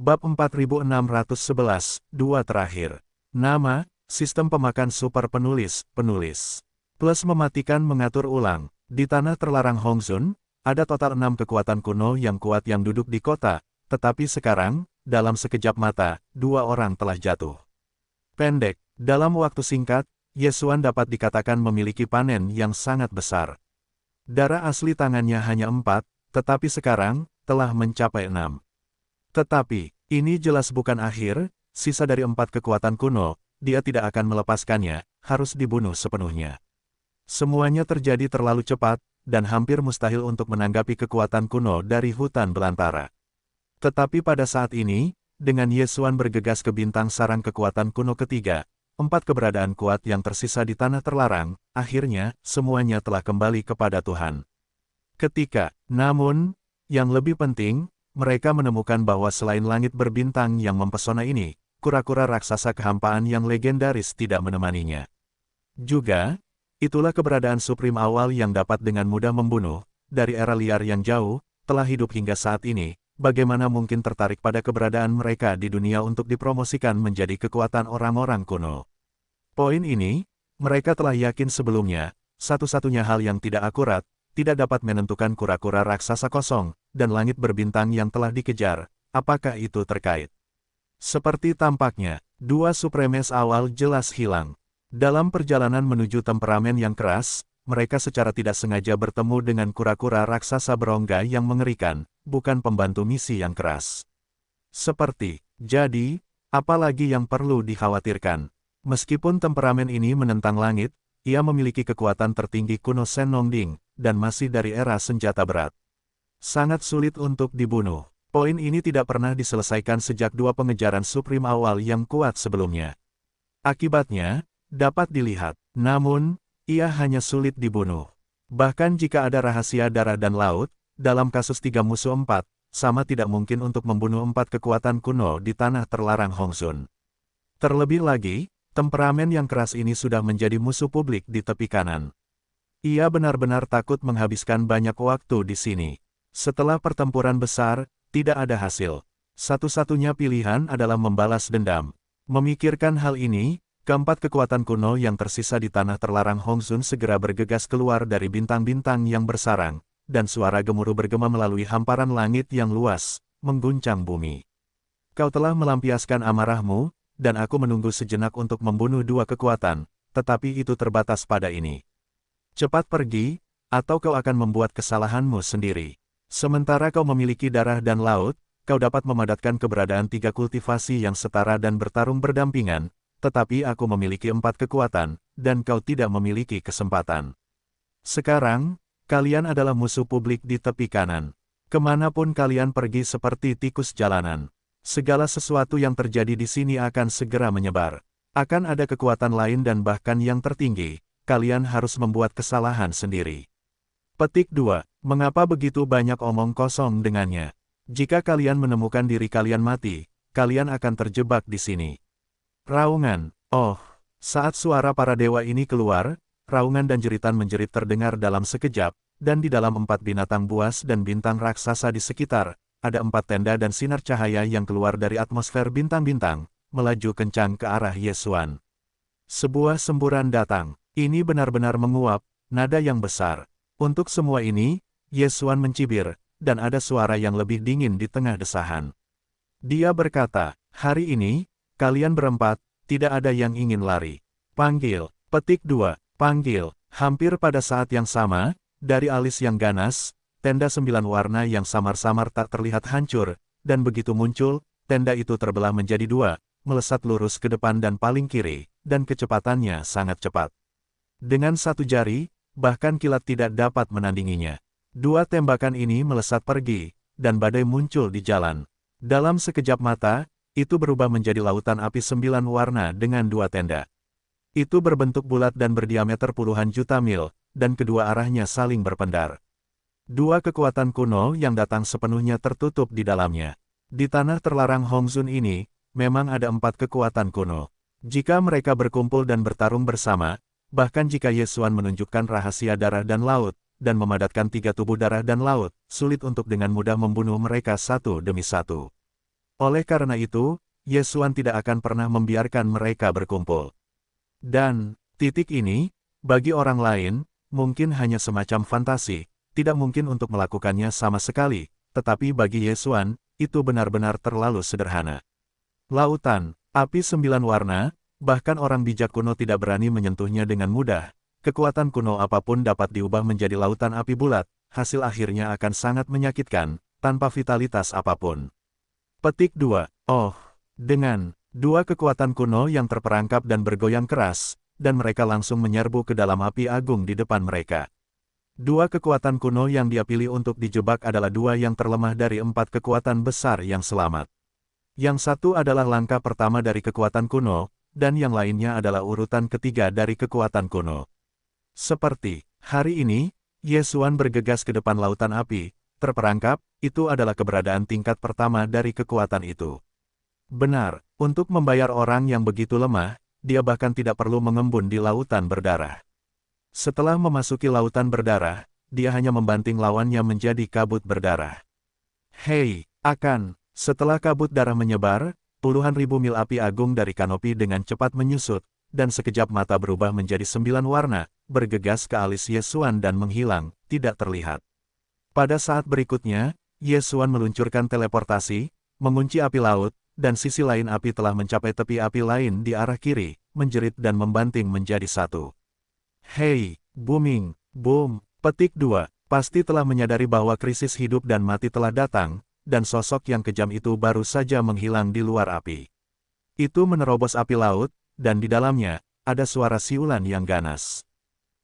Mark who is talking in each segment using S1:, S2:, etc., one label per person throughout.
S1: Bab 4611, Dua terakhir. Nama, Sistem Pemakan Super Penulis, Plus mematikan mengatur ulang. Di tanah terlarang Hongzun, ada total 6 kekuatan kuno yang kuat yang duduk di kota, tetapi sekarang, dalam sekejap mata, 2 orang telah jatuh. Pendek, dalam waktu singkat, Yesuan dapat dikatakan memiliki panen yang sangat besar. Darah asli tangannya hanya 4, tetapi sekarang, telah mencapai 6. Tetapi, ini jelas bukan akhir, sisa dari 4 kekuatan kuno, dia tidak akan melepaskannya, harus dibunuh sepenuhnya. Semuanya terjadi terlalu cepat, dan hampir mustahil untuk menanggapi kekuatan kuno dari hutan belantara. Tetapi pada saat ini, dengan Yesuan bergegas ke bintang sarang kekuatan kuno ketiga, 4 keberadaan kuat yang tersisa di tanah terlarang, akhirnya, semuanya telah kembali kepada Tuhan. Namun, yang lebih penting, mereka menemukan bahwa selain langit berbintang yang mempesona ini, kura-kura raksasa kehampaan yang legendaris tidak menemaninya. Juga, itulah keberadaan Supreme awal yang dapat dengan mudah membunuh, dari era liar yang jauh, telah hidup hingga saat ini, bagaimana mungkin tertarik pada keberadaan mereka di dunia untuk dipromosikan menjadi kekuatan orang-orang kuno. Poin ini, mereka telah yakin sebelumnya, satu-satunya hal yang tidak akurat, tidak dapat menentukan kura-kura raksasa kosong, dan langit berbintang yang telah dikejar, apakah itu terkait. Seperti tampaknya, 2 Supremes awal jelas hilang. Dalam perjalanan menuju temperamen yang keras, mereka secara tidak sengaja bertemu dengan kura-kura raksasa berongga yang mengerikan, bukan pembantu misi yang keras. Jadi, apalagi yang perlu dikhawatirkan? Meskipun temperamen ini menentang langit, ia memiliki kekuatan tertinggi kuno Sen Nongding, dan masih dari era senjata berat. Sangat sulit untuk dibunuh. Poin ini tidak pernah diselesaikan sejak 2 pengejaran Supreme awal yang kuat sebelumnya. Akibatnya, dapat dilihat, namun, ia hanya sulit dibunuh. Bahkan jika ada rahasia darah dan laut, dalam kasus 3 musuh 4, sama tidak mungkin untuk membunuh 4 kekuatan kuno di tanah terlarang Hongzun. Terlebih lagi, temperamen yang keras ini sudah menjadi musuh publik di tepi kanan. Ia benar-benar takut menghabiskan banyak waktu di sini. Setelah pertempuran besar, tidak ada hasil. Satu-satunya pilihan adalah membalas dendam. Memikirkan hal ini, keempat kekuatan kuno yang tersisa di tanah terlarang Hongzun segera bergegas keluar dari bintang-bintang yang bersarang, dan suara gemuruh bergema melalui hamparan langit yang luas, mengguncang bumi. Kau telah melampiaskan amarahmu, dan aku menunggu sejenak untuk membunuh 2 kekuatan, tetapi itu terbatas pada ini. Cepat pergi, atau kau akan membuat kesalahanmu sendiri. Sementara kau memiliki darah dan laut, kau dapat memadatkan keberadaan 3 kultivasi yang setara dan bertarung berdampingan, tetapi aku memiliki 4 kekuatan, dan kau tidak memiliki kesempatan. Sekarang, kalian adalah musuh publik di tepi kanan. Kemanapun kalian pergi seperti tikus jalanan. Segala sesuatu yang terjadi di sini akan segera menyebar. Akan ada kekuatan lain dan bahkan yang tertinggi, kalian harus membuat kesalahan sendiri. Petik 2. Mengapa begitu banyak omong kosong dengannya? Jika kalian menemukan diri kalian mati, kalian akan terjebak di sini. Raungan. Oh, saat suara para dewa ini keluar, raungan dan jeritan menjerit terdengar dalam sekejap, dan di dalam 4 binatang buas dan bintang raksasa di sekitar, ada 4 tenda dan sinar cahaya yang keluar dari atmosfer bintang-bintang, melaju kencang ke arah Yesuan. Sebuah semburan datang. Ini benar-benar menguap, nada yang besar. Untuk semua ini, Yesuan mencibir, dan ada suara yang lebih dingin di tengah desahan. Dia berkata, hari ini, kalian berempat, tidak ada yang ingin lari. Panggil. Petik 2. Panggil. Hampir pada saat yang sama, dari alis yang ganas, tenda 9 warna yang samar-samar tak terlihat hancur, dan begitu muncul, tenda itu terbelah menjadi 2, melesat lurus ke depan dan paling kiri, dan kecepatannya sangat cepat. Dengan 1 jari, bahkan kilat tidak dapat menandinginya. 2 tembakan ini melesat pergi, dan badai muncul di jalan. Dalam sekejap mata, itu berubah menjadi lautan api 9 warna dengan 2 tenda. Itu berbentuk bulat dan berdiameter puluhan juta mil, dan kedua arahnya saling berpendar. 2 kekuatan kuno yang datang sepenuhnya tertutup di dalamnya. Di tanah terlarang Hongzun ini, memang ada 4 kekuatan kuno. Jika mereka berkumpul dan bertarung bersama, bahkan jika Yesuan menunjukkan rahasia darah dan laut, dan memadatkan 3 tubuh darah dan laut, sulit untuk dengan mudah membunuh mereka satu demi satu. Oleh karena itu, Ye Xuan tidak akan pernah membiarkan mereka berkumpul. Dan, titik ini, bagi orang lain, mungkin hanya semacam fantasi, tidak mungkin untuk melakukannya sama sekali, tetapi bagi Ye Xuan, itu benar-benar terlalu sederhana. Lautan, api 9 warna, bahkan orang bijak kuno tidak berani menyentuhnya dengan mudah. Kekuatan kuno apapun dapat diubah menjadi lautan api bulat, hasil akhirnya akan sangat menyakitkan, tanpa vitalitas apapun. Petik 2. Oh, dengan dua kekuatan kuno yang terperangkap dan bergoyang keras, dan mereka langsung menyerbu ke dalam api agung di depan mereka. Dua kekuatan kuno yang dia pilih untuk dijebak adalah dua yang terlemah dari 4 kekuatan besar yang selamat. Yang satu adalah langkah pertama dari kekuatan kuno, dan yang lainnya adalah urutan ketiga dari kekuatan kuno. Seperti hari ini, Ye Xuan bergegas ke depan lautan api, terperangkap, itu adalah keberadaan tingkat pertama dari kekuatan itu. Benar, untuk membayar orang yang begitu lemah, dia bahkan tidak perlu mengembun di lautan berdarah. Setelah memasuki lautan berdarah, dia hanya membanting lawannya menjadi kabut berdarah. Hei, setelah kabut darah menyebar, puluhan ribu mil api agung dari kanopi dengan cepat menyusut, dan sekejap mata berubah menjadi 9 warna, bergegas ke alis Ye Xuan dan menghilang, tidak terlihat. Pada saat berikutnya, Ye Xuan meluncurkan teleportasi, mengunci api laut, dan sisi lain api telah mencapai tepi api lain di arah kiri, menjerit dan membanting menjadi satu. Hei, booming, boom, petik 2, pasti telah menyadari bahwa krisis hidup dan mati telah datang, dan sosok yang kejam itu baru saja menghilang di luar api. Itu menerobos api laut, dan di dalamnya, ada suara siulan yang ganas.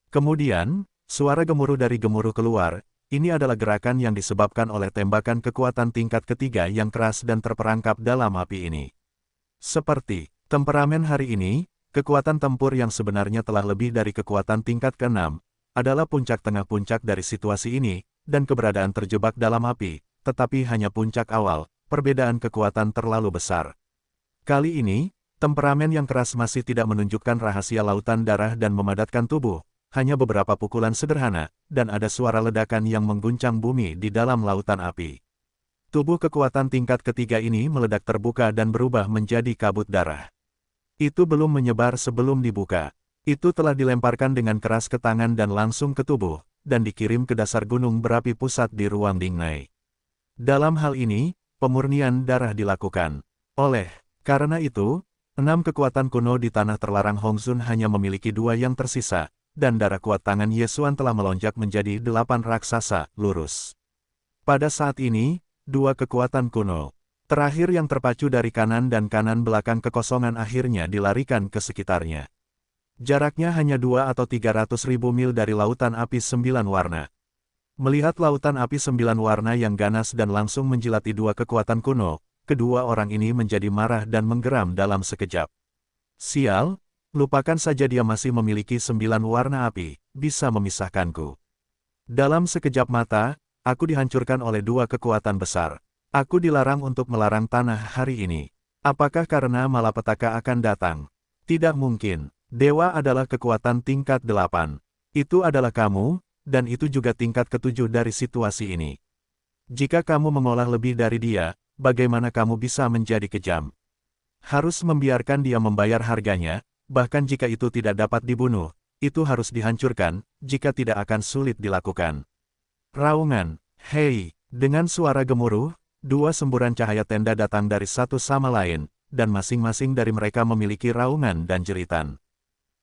S1: Kemudian, suara gemuruh dari gemuruh keluar, ini adalah gerakan yang disebabkan oleh tembakan kekuatan tingkat ketiga yang keras dan terperangkap dalam api ini. Seperti temperamen hari ini, kekuatan tempur yang sebenarnya telah lebih dari kekuatan tingkat ke-6, adalah puncak tengah puncak dari situasi ini, dan keberadaan terjebak dalam api, tetapi hanya puncak awal, perbedaan kekuatan terlalu besar. Kali ini, temperamen yang keras masih tidak menunjukkan rahasia lautan darah dan memadatkan tubuh, hanya beberapa pukulan sederhana, dan ada suara ledakan yang mengguncang bumi di dalam lautan api. Tubuh kekuatan tingkat ketiga ini meledak terbuka dan berubah menjadi kabut darah. Itu belum menyebar sebelum dibuka. Itu telah dilemparkan dengan keras ke tangan dan langsung ke tubuh, dan dikirim ke dasar gunung berapi pusat di ruang Dingnai. Dalam hal ini, pemurnian darah dilakukan. Karena itu, 6 kekuatan kuno di tanah terlarang Hongzun hanya memiliki 2 yang tersisa, dan darah kuat tangan Ye Xuan telah melonjak menjadi 8 raksasa, lurus. Pada saat ini, 2 kekuatan kuno terakhir yang terpacu dari kanan dan kanan belakang kekosongan akhirnya dilarikan ke sekitarnya. Jaraknya hanya 2 atau 300 ribu mil dari lautan api 9 warna. Melihat lautan api 9 warna yang ganas dan langsung menjilati 2 kekuatan kuno, kedua orang ini menjadi marah dan menggeram dalam sekejap. Sial! Lupakan saja dia masih memiliki 9 warna api, bisa memisahkanku. Dalam sekejap mata, aku dihancurkan oleh 2 kekuatan besar. Aku dilarang untuk melarang tanah hari ini. Apakah karena malapetaka akan datang? Tidak mungkin. Dewa adalah kekuatan tingkat 8. Itu adalah kamu, dan itu juga tingkat ke-7 dari situasi ini. Jika kamu mengolah lebih dari dia, bagaimana kamu bisa menjadi kejam? Harus membiarkan dia membayar harganya. Bahkan jika itu tidak dapat dibunuh, itu harus dihancurkan, jika tidak akan sulit dilakukan. Raungan, hei, dengan suara gemuruh, 2 semburan cahaya tenda datang dari satu sama lain, dan masing-masing dari mereka memiliki raungan dan jeritan.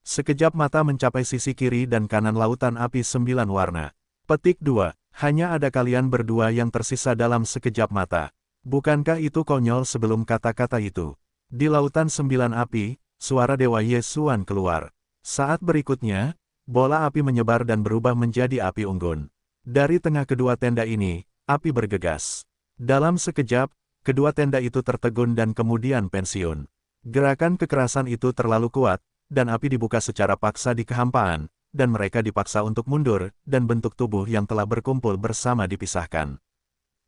S1: Sekejap mata mencapai sisi kiri dan kanan lautan api 9 warna. Petik 2, hanya ada kalian berdua yang tersisa dalam sekejap mata. Bukankah itu konyol sebelum kata-kata itu? Di lautan 9 api, suara Dewa Ye Xuan keluar. Saat berikutnya, bola api menyebar dan berubah menjadi api unggun. Dari tengah kedua tenda ini, api bergegas. Dalam sekejap, kedua tenda itu tertegun dan kemudian pensiun. Gerakan kekerasan itu terlalu kuat, dan api dibuka secara paksa di kehampaan, dan mereka dipaksa untuk mundur, dan bentuk tubuh yang telah berkumpul bersama dipisahkan.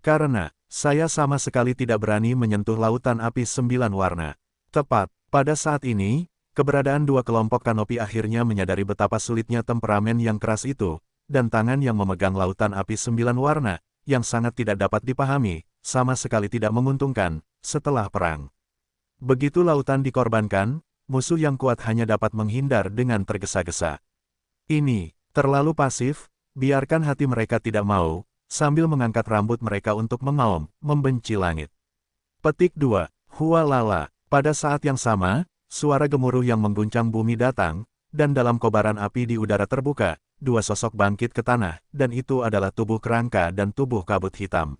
S1: Karena, saya sama sekali tidak berani menyentuh lautan api 9 warna. Tepat. Pada saat ini, keberadaan 2 kelompok kanopi akhirnya menyadari betapa sulitnya temperamen yang keras itu, dan tangan yang memegang lautan api 9 warna, yang sangat tidak dapat dipahami, sama sekali tidak menguntungkan setelah perang. Begitu lautan dikorbankan, musuh yang kuat hanya dapat menghindar dengan tergesa-gesa. Ini terlalu pasif, biarkan hati mereka tidak mau, sambil mengangkat rambut mereka untuk mengaum, membenci langit. Petik 2. Hualala. Pada saat yang sama, suara gemuruh yang mengguncang bumi datang, dan dalam kobaran api di udara terbuka, dua sosok bangkit ke tanah, dan itu adalah tubuh kerangka dan tubuh kabut hitam.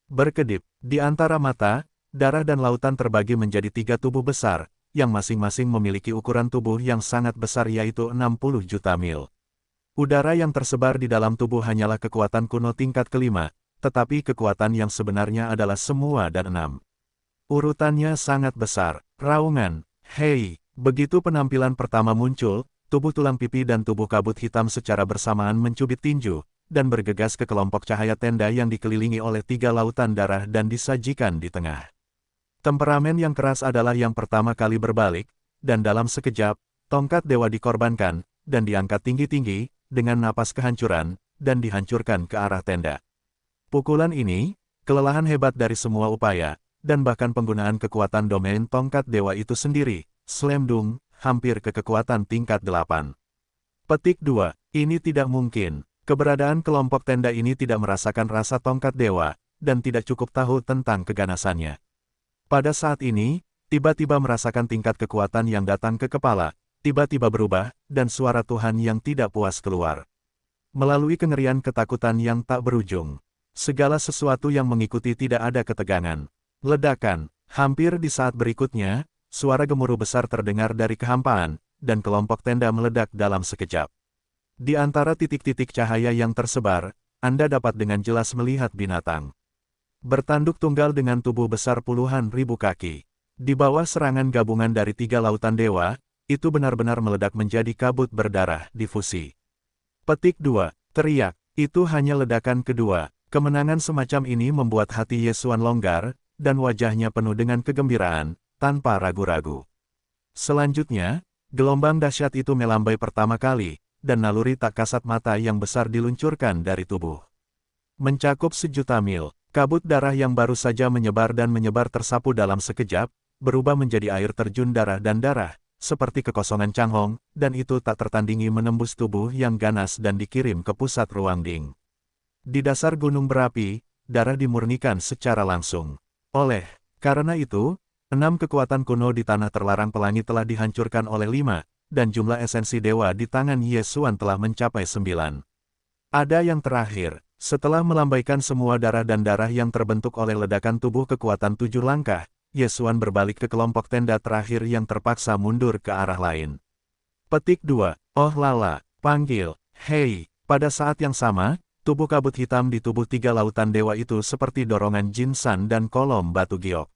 S1: Berkedip, di antara mata, darah dan lautan terbagi menjadi tiga tubuh besar, yang masing-masing memiliki ukuran tubuh yang sangat besar yaitu 60 juta mil. Udara yang tersebar di dalam tubuh hanyalah kekuatan kuno tingkat kelima, tetapi kekuatan yang sebenarnya adalah semua dan 6. Urutannya sangat besar. Raungan. Hei, begitu penampilan pertama muncul, tubuh tulang pipi dan tubuh kabut hitam secara bersamaan mencubit tinju, dan bergegas ke kelompok cahaya tenda yang dikelilingi oleh tiga lautan darah dan disajikan di tengah. Temperamen yang keras adalah yang pertama kali berbalik, dan dalam sekejap, tongkat dewa dikorbankan, dan diangkat tinggi-tinggi, dengan napas kehancuran, dan dihancurkan ke arah tenda. Pukulan ini, kelelahan hebat dari semua upaya, dan bahkan penggunaan kekuatan domain tongkat dewa itu sendiri, slam dunk, hampir ke kekuatan tingkat 8. Petik 2. Ini tidak mungkin. Keberadaan kelompok tenda ini tidak merasakan rasa tongkat dewa, dan tidak cukup tahu tentang keganasannya. Pada saat ini, tiba-tiba merasakan tingkat kekuatan yang datang ke kepala, tiba-tiba berubah, dan suara Tuhan yang tidak puas keluar. Melalui kengerian ketakutan yang tak berujung. Segala sesuatu yang mengikuti tidak ada ketegangan. Ledakan. Hampir di saat berikutnya, suara gemuruh besar terdengar dari kehampaan, dan kelompok tenda meledak dalam sekejap. Di antara titik-titik cahaya yang tersebar, Anda dapat dengan jelas melihat binatang bertanduk tunggal dengan tubuh besar puluhan ribu kaki. Di bawah serangan gabungan dari tiga lautan dewa, itu benar-benar meledak menjadi kabut berdarah difusi. Petik 2. Teriak. Itu hanya ledakan kedua. Kemenangan semacam ini membuat hati Yesuan longgar, dan wajahnya penuh dengan kegembiraan, tanpa ragu-ragu. Selanjutnya, gelombang dahsyat itu melambai pertama kali, dan naluri tak kasat mata yang besar diluncurkan dari tubuh. Mencakup sejuta mil. Kabut darah yang baru saja menyebar dan menyebar tersapu dalam sekejap, berubah menjadi air terjun darah dan darah, seperti kekosongan Changhong, dan itu tak tertandingi menembus tubuh yang ganas dan dikirim ke pusat ruang Ding. Di dasar gunung berapi, darah dimurnikan secara langsung. Karena itu, 6 kekuatan kuno di tanah terlarang pelangi telah dihancurkan oleh 5, dan jumlah esensi dewa di tangan Yesuan telah mencapai 9. Ada yang terakhir. Setelah melambaikan semua darah dan darah yang terbentuk oleh ledakan tubuh kekuatan 7 langkah, Yesuan berbalik ke kelompok tenda terakhir yang terpaksa mundur ke arah lain. Petik 2. Oh lala, panggil, hei. Pada saat yang sama, tubuh kabut hitam di tubuh tiga lautan dewa itu seperti dorongan Jinsan dan kolom batu giok.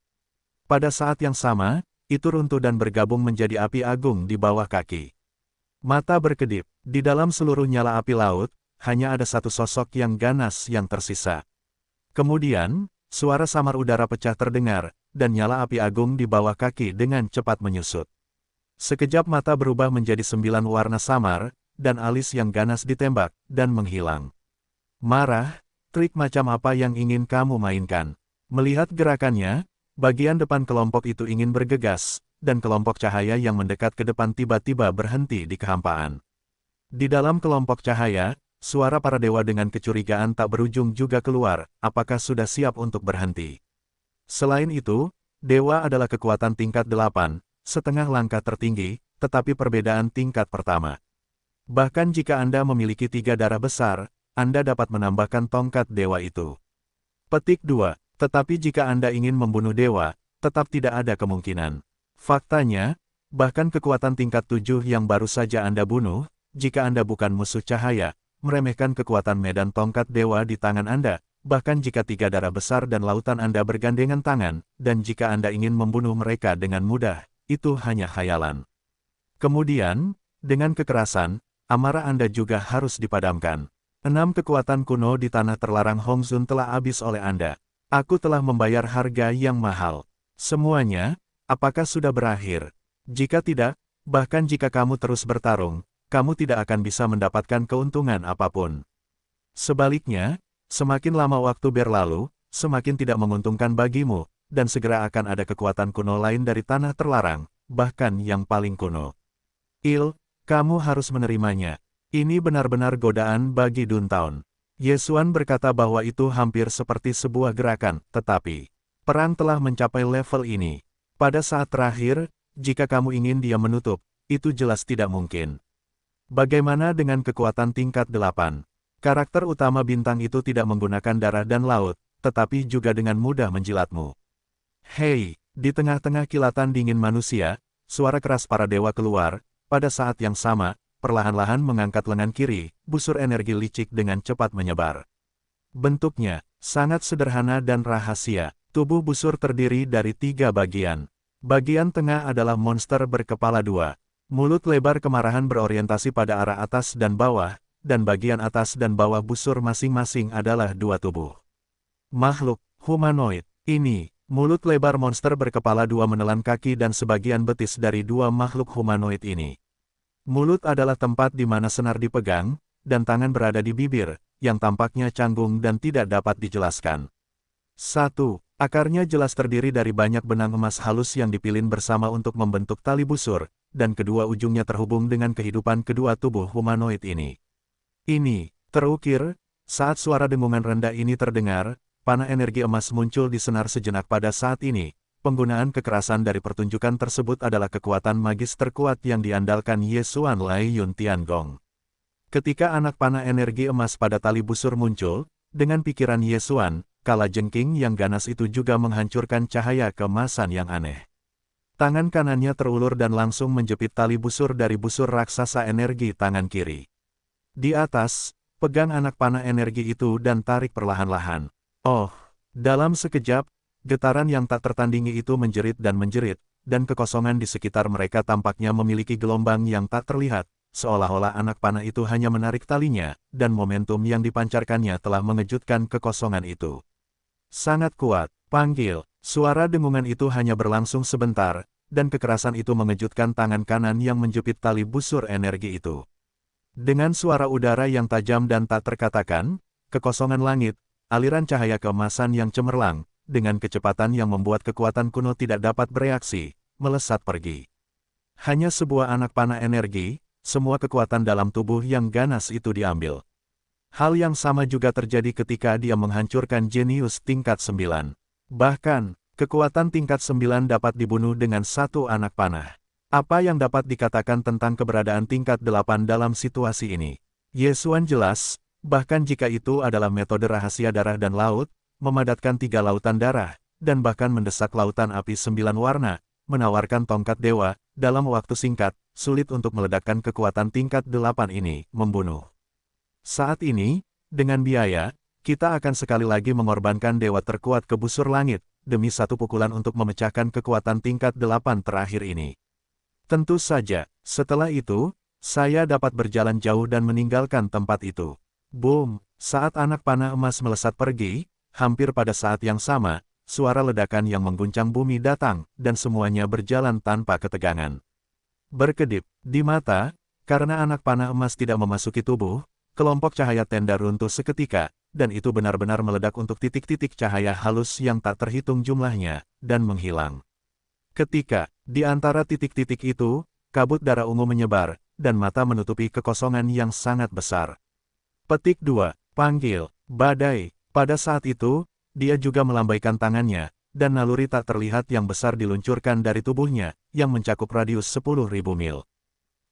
S1: Pada saat yang sama, itu runtuh dan bergabung menjadi api agung di bawah kaki. Mata berkedip, di dalam seluruh nyala api laut, hanya ada satu sosok yang ganas yang tersisa. Kemudian, suara samar udara pecah terdengar, dan nyala api agung di bawah kaki dengan cepat menyusut. Sekejap mata berubah menjadi 9 warna samar, dan alis yang ganas ditembak, dan menghilang. Marah, trik macam apa yang ingin kamu mainkan? Melihat gerakannya, bagian depan kelompok itu ingin bergegas, dan kelompok cahaya yang mendekat ke depan tiba-tiba berhenti di kehampaan. Di dalam kelompok cahaya, suara para dewa dengan kecurigaan tak berujung juga keluar, apakah sudah siap untuk berhenti? Selain itu, dewa adalah kekuatan tingkat 8, setengah langkah tertinggi, tetapi perbedaan tingkat pertama. Bahkan jika Anda memiliki 3 darah besar, Anda dapat menambahkan tongkat dewa itu. Petik 2. Tetapi jika Anda ingin membunuh dewa, tetap tidak ada kemungkinan. Faktanya, bahkan kekuatan tingkat 7 yang baru saja Anda bunuh, jika Anda bukan musuh cahaya, meremehkan kekuatan medan tongkat dewa di tangan Anda, bahkan jika 3 darah besar dan lautan Anda bergandengan tangan, dan jika Anda ingin membunuh mereka dengan mudah, itu hanya khayalan. Kemudian, dengan kekerasan, amarah Anda juga harus dipadamkan. 6 kekuatan kuno di tanah terlarang Hongzun telah habis oleh Anda. Aku telah membayar harga yang mahal. Semuanya, apakah sudah berakhir? Jika tidak, bahkan jika kamu terus bertarung, kamu tidak akan bisa mendapatkan keuntungan apapun. Sebaliknya, semakin lama waktu berlalu, semakin tidak menguntungkan bagimu, dan segera akan ada kekuatan kuno lain dari tanah terlarang, bahkan yang paling kuno. Kamu harus menerimanya. Ini benar-benar godaan bagi Duntown. Ye Xuan berkata bahwa itu hampir seperti sebuah gerakan, tetapi perang telah mencapai level ini. Pada saat terakhir, jika kamu ingin dia menutup, itu jelas tidak mungkin. Bagaimana dengan kekuatan tingkat 8? Karakter utama bintang itu tidak menggunakan darah dan laut, tetapi juga dengan mudah menjilatmu. Hei, di tengah-tengah kilatan dingin manusia, suara keras para dewa keluar. Pada saat yang sama, perlahan-lahan mengangkat lengan kiri, busur energi licik dengan cepat menyebar. Bentuknya sangat sederhana dan rahasia. Tubuh busur terdiri dari 3 bagian. Bagian tengah adalah monster berkepala 2. Mulut lebar kemarahan berorientasi pada arah atas dan bawah, dan bagian atas dan bawah busur masing-masing adalah 2 tubuh. Makhluk humanoid ini. Mulut lebar monster berkepala 2 menelan kaki dan sebagian betis dari 2 makhluk humanoid ini. Mulut adalah tempat di mana senar dipegang, dan tangan berada di bibir, yang tampaknya canggung dan tidak dapat dijelaskan. 1. Akarnya jelas terdiri dari banyak benang emas halus yang dipilin bersama untuk membentuk tali busur, dan kedua ujungnya terhubung dengan kehidupan kedua tubuh humanoid ini. Ini terukir, saat suara dengungan rendah ini terdengar, panah energi emas muncul di senar sejenak pada saat ini. Penggunaan kekerasan dari pertunjukan tersebut adalah kekuatan magis terkuat yang diandalkan Ye Xuan Lai Yun Tiangong. Ketika anak panah energi emas pada tali busur muncul, dengan pikiran Ye Xuan, kala jengking yang ganas itu juga menghancurkan cahaya keemasan yang aneh. Tangan kanannya terulur dan langsung menjepit tali busur dari busur raksasa energi tangan kiri. Di atas, pegang anak panah energi itu dan tarik perlahan-lahan. Oh, dalam sekejap, getaran yang tak tertandingi itu menjerit, dan kekosongan di sekitar mereka tampaknya memiliki gelombang yang tak terlihat, seolah-olah anak panah itu hanya menarik talinya, dan momentum yang dipancarkannya telah mengejutkan kekosongan itu. Sangat kuat, panggil. Suara dengungan itu hanya berlangsung sebentar, dan kekerasan itu mengejutkan tangan kanan yang menjepit tali busur energi itu. Dengan suara udara yang tajam dan tak terkatakan, kekosongan langit, aliran cahaya keemasan yang cemerlang, dengan kecepatan yang membuat kekuatan kuno tidak dapat bereaksi, melesat pergi. Hanya sebuah anak panah energi, semua kekuatan dalam tubuh yang ganas itu diambil. Hal yang sama juga terjadi ketika dia menghancurkan jenius tingkat 9. Bahkan, kekuatan tingkat 9 dapat dibunuh dengan satu anak panah. Apa yang dapat dikatakan tentang keberadaan tingkat 8 dalam situasi ini? Ye Xuan jelas, bahkan jika itu adalah metode rahasia darah dan laut, memadatkan 3 lautan darah, dan bahkan mendesak lautan api 9 warna, menawarkan tongkat dewa, dalam waktu singkat, sulit untuk meledakkan kekuatan tingkat 8 ini, membunuh. Saat ini, dengan biaya, kita akan sekali lagi mengorbankan dewa terkuat ke busur langit, demi satu pukulan untuk memecahkan kekuatan tingkat 8 terakhir ini. Tentu saja, setelah itu, saya dapat berjalan jauh dan meninggalkan tempat itu. Boom! Saat anak panah emas melesat pergi, hampir pada saat yang sama, suara ledakan yang mengguncang bumi datang, dan semuanya berjalan tanpa ketegangan. Berkedip di mata, karena anak panah emas tidak memasuki tubuh, kelompok cahaya tenda runtuh seketika, dan itu benar-benar meledak untuk titik-titik cahaya halus yang tak terhitung jumlahnya, dan menghilang. Ketika, di antara titik-titik itu, kabut darah ungu menyebar, dan mata menutupi kekosongan yang sangat besar. Petik 2. Panggil, badai. Pada saat itu, dia juga melambaikan tangannya, dan naluri tak terlihat yang besar diluncurkan dari tubuhnya, yang mencakup radius 10.000 mil.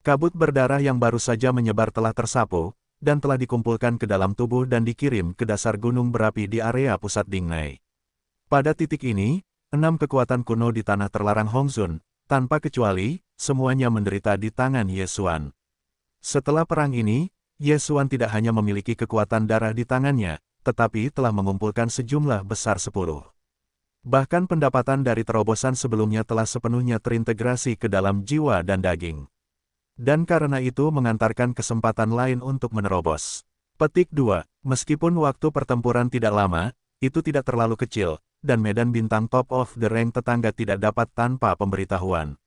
S1: Kabut berdarah yang baru saja menyebar telah tersapu, dan telah dikumpulkan ke dalam tubuh dan dikirim ke dasar gunung berapi di area pusat Dingnai. Pada titik ini, 6 kekuatan kuno di tanah terlarang Hongzun, tanpa kecuali, semuanya menderita di tangan Ye Xuan. Setelah perang ini, Ye Xuan tidak hanya memiliki kekuatan darah di tangannya, tetapi telah mengumpulkan sejumlah besar 10. Bahkan pendapatan dari terobosan sebelumnya telah sepenuhnya terintegrasi ke dalam jiwa dan daging. Dan karena itu mengantarkan kesempatan lain untuk menerobos. Petik 2. Meskipun waktu pertempuran tidak lama, itu tidak terlalu kecil, dan medan bintang top of the rank tetangga tidak dapat tanpa pemberitahuan.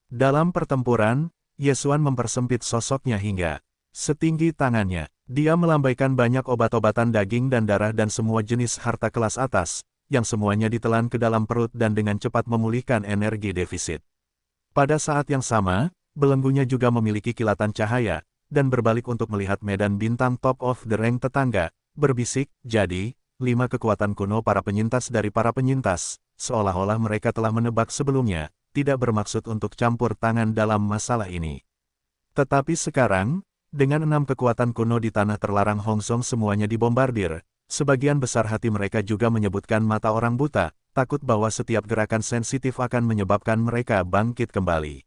S1: Dalam pertempuran, Ye Xuan mempersempit sosoknya hingga Setinggi tangannya, dia melambaikan banyak obat-obatan daging dan darah dan semua jenis harta kelas atas, yang semuanya ditelan ke dalam perut dan dengan cepat memulihkan energi defisit. Pada saat yang sama, belenggunya juga memiliki kilatan cahaya, dan berbalik untuk melihat medan bintang top of the rank tetangga, berbisik, jadi, 5 kekuatan kuno para penyintas dari para penyintas, seolah-olah mereka telah menebak sebelumnya, tidak bermaksud untuk campur tangan dalam masalah ini. Tetapi sekarang, dengan 6 kekuatan kuno di tanah terlarang Hongzong semuanya dibombardir, sebagian besar hati mereka juga menyebutkan mata orang buta, takut bahwa setiap gerakan sensitif akan menyebabkan mereka bangkit kembali.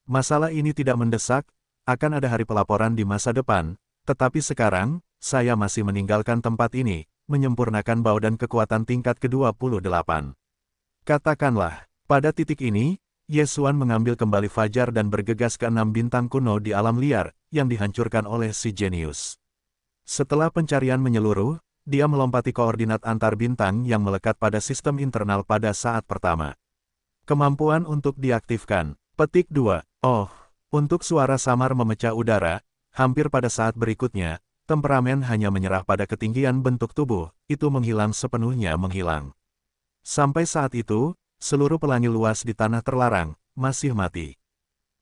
S1: Masalah ini tidak mendesak, akan ada hari pelaporan di masa depan, tetapi sekarang, saya masih meninggalkan tempat ini, menyempurnakan bau dan kekuatan tingkat ke-28. Katakanlah, pada titik ini, Yesuan mengambil kembali Fajar dan bergegas ke 6 bintang kuno di alam liar, yang dihancurkan oleh si jenius. Setelah pencarian menyeluruh, dia melompati koordinat antar bintang yang melekat pada sistem internal pada saat pertama. Kemampuan untuk diaktifkan. Petik 2. Oh, untuk suara samar memecah udara, hampir pada saat berikutnya, temperamen hanya menyerah pada ketinggian bentuk tubuh, itu menghilang sepenuhnya menghilang. Sampai saat itu, seluruh pelangi luas di tanah terlarang, masih mati.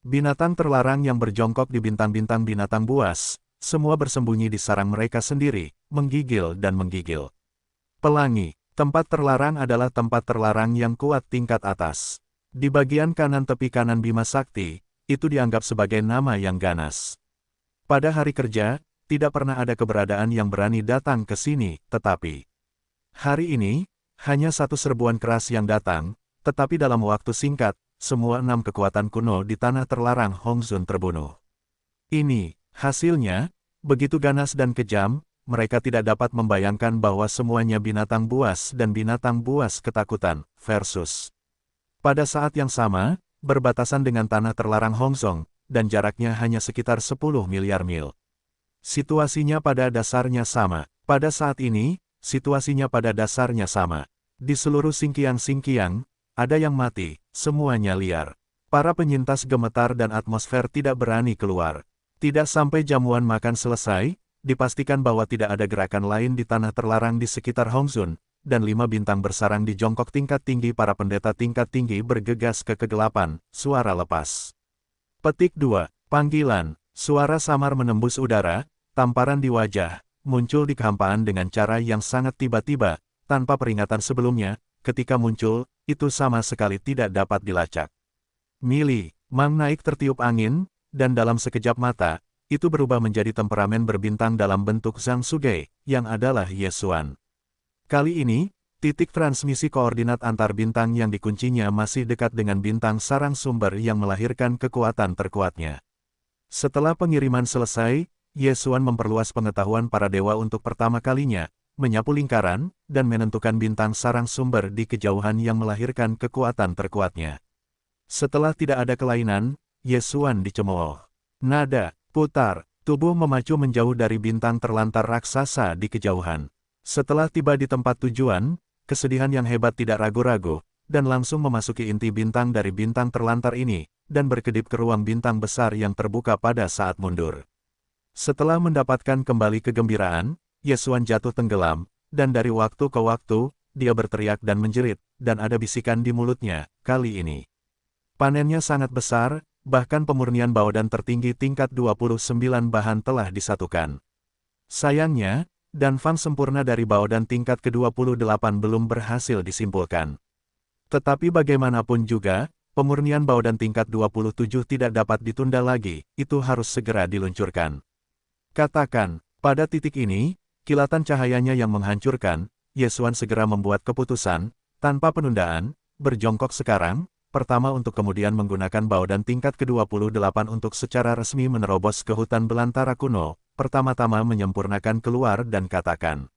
S1: Binatang terlarang yang berjongkok di bintang-bintang binatang buas, semua bersembunyi di sarang mereka sendiri, menggigil dan menggigil. Pelangi, tempat terlarang adalah tempat terlarang yang kuat tingkat atas. Di bagian kanan tepi kanan Bima Sakti, itu dianggap sebagai nama yang ganas. Pada hari kerja, tidak pernah ada keberadaan yang berani datang ke sini, tetapi hari ini, hanya satu serbuan keras yang datang, tetapi dalam waktu singkat, semua 6 kekuatan kuno di tanah terlarang Hongzun terbunuh. Ini, hasilnya, begitu ganas dan kejam, mereka tidak dapat membayangkan bahwa semuanya binatang buas dan binatang buas ketakutan, versus. Pada saat yang sama, berbatasan dengan tanah terlarang Hongzong, dan jaraknya hanya sekitar 10 miliar mil. Situasinya pada dasarnya sama. Pada saat ini, situasinya pada dasarnya sama. Di seluruh Singkiang-Singkiang, ada yang mati, semuanya liar. Para penyintas gemetar dan atmosfer tidak berani keluar. Tidak sampai jamuan makan selesai, dipastikan bahwa tidak ada gerakan lain di tanah terlarang di sekitar Hongzun, dan 5 bintang bersarang di jongkok tingkat tinggi para pendeta tingkat tinggi bergegas ke kegelapan, suara lepas. Petik 2. Panggilan, suara samar menembus udara, tamparan di wajah, muncul di kehampaan dengan cara yang sangat tiba-tiba, tanpa peringatan sebelumnya, ketika muncul, itu sama sekali tidak dapat dilacak. Mili, Mang naik tertiup angin, dan dalam sekejap mata, itu berubah menjadi temperamen berbintang dalam bentuk Zhang Sugei, yang adalah Yesuan. Kali ini, titik transmisi koordinat antar bintang yang dikuncinya masih dekat dengan bintang sarang sumber yang melahirkan kekuatan terkuatnya. Setelah pengiriman selesai, Yesuan memperluas pengetahuan para dewa untuk pertama kalinya, menyapu lingkaran, dan menentukan bintang sarang sumber di kejauhan yang melahirkan kekuatan terkuatnya. Setelah tidak ada kelainan, Yesuan dicemooh. Nada, putar, tubuh memacu menjauh dari bintang terlantar raksasa di kejauhan. Setelah tiba di tempat tujuan, kesedihan yang hebat tidak ragu-ragu, dan langsung memasuki inti bintang dari bintang terlantar ini, dan berkedip ke ruang bintang besar yang terbuka pada saat mundur. Setelah mendapatkan kembali kegembiraan, Yesuan jatuh tenggelam, dan dari waktu ke waktu, dia berteriak dan menjerit, dan ada bisikan di mulutnya, kali ini. Panennya sangat besar, bahkan pemurnian baodan tertinggi tingkat 29 bahan telah disatukan. Sayangnya, danfang sempurna dari baodan tingkat ke-28 belum berhasil disimpulkan. Tetapi bagaimanapun juga, pemurnian baodan tingkat 27 tidak dapat ditunda lagi, itu harus segera diluncurkan. Katakan, pada titik ini, kilatan cahayanya yang menghancurkan, Yesuan segera membuat keputusan, tanpa penundaan, berjongkok sekarang, pertama untuk kemudian menggunakan baodan tingkat ke-28 untuk secara resmi menerobos ke hutan belantara kuno, pertama-tama menyempurnakan keluar dan katakan.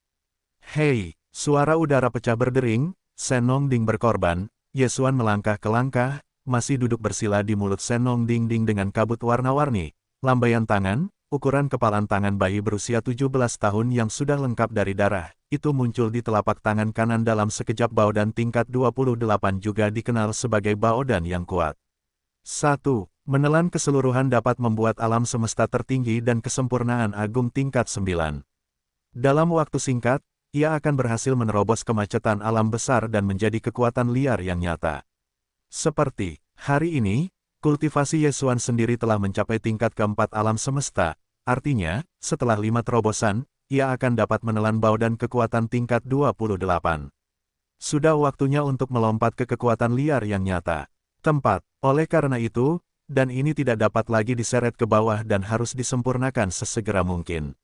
S1: Hei, suara udara pecah berdering, Senong Ding berkorban, Yesuan melangkah ke langkah, masih duduk bersila di mulut Senong Ding Ding dengan kabut warna-warni, lambaian tangan, ukuran kepalan tangan bayi berusia 17 tahun yang sudah lengkap dari darah, itu muncul di telapak tangan kanan dalam sekejap. Baodan tingkat 28 juga dikenal sebagai baodan yang kuat. 1. Menelan keseluruhan dapat membuat alam semesta tertinggi dan kesempurnaan agung tingkat 9. Dalam waktu singkat, ia akan berhasil menerobos kemacetan alam besar dan menjadi kekuatan liar yang nyata. Seperti hari ini, kultivasi Yesuan sendiri telah mencapai tingkat keempat alam semesta, artinya, setelah 5 terobosan, ia akan dapat menelan baudan kekuatan tingkat 28. Sudah waktunya untuk melompat ke kekuatan liar yang nyata. Tempat, oleh karena itu, dan ini tidak dapat lagi diseret ke bawah dan harus disempurnakan sesegera mungkin.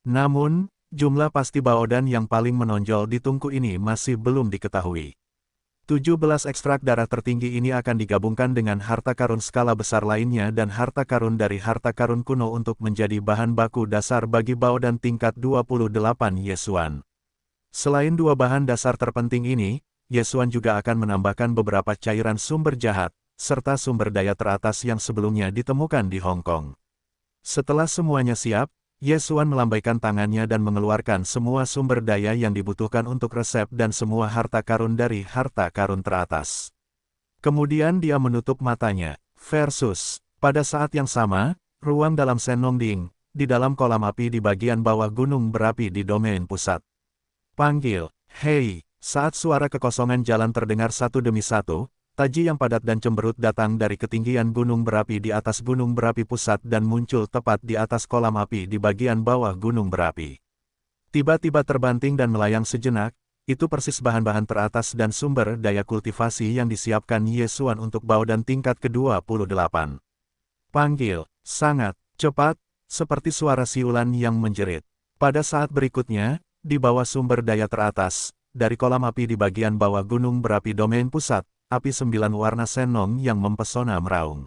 S1: Namun, jumlah pasti baodan yang paling menonjol di tungku ini masih belum diketahui. 17 ekstrak darah tertinggi ini akan digabungkan dengan harta karun skala besar lainnya dan harta karun dari harta karun kuno untuk menjadi bahan baku dasar bagi baodan tingkat 28 Yesuan. Selain dua bahan dasar terpenting ini, Yesuan juga akan menambahkan beberapa cairan sumber jahat, serta sumber daya teratas yang sebelumnya ditemukan di Hong Kong. Setelah semuanya siap, Yesuan melambaikan tangannya dan mengeluarkan semua sumber daya yang dibutuhkan untuk resep dan semua harta karun dari harta karun teratas. Kemudian dia menutup matanya, versus, pada saat yang sama, ruang dalam Senongding, di dalam kolam api di bagian bawah gunung berapi di domain pusat. Panggil, hei, saat suara kekosongan jalan terdengar satu demi satu, taji yang padat dan cemberut datang dari ketinggian gunung berapi di atas gunung berapi pusat dan muncul tepat di atas kolam api di bagian bawah gunung berapi. Tiba-tiba terbanting dan melayang sejenak, itu persis bahan-bahan teratas dan sumber daya kultivasi yang disiapkan Yesuan untuk baodan tingkat ke-28. Panggil, sangat cepat, seperti suara siulan yang menjerit. Pada saat berikutnya, di bawah sumber daya teratas, dari kolam api di bagian bawah gunung berapi domain pusat, api 9 warna Senong yang mempesona meraung.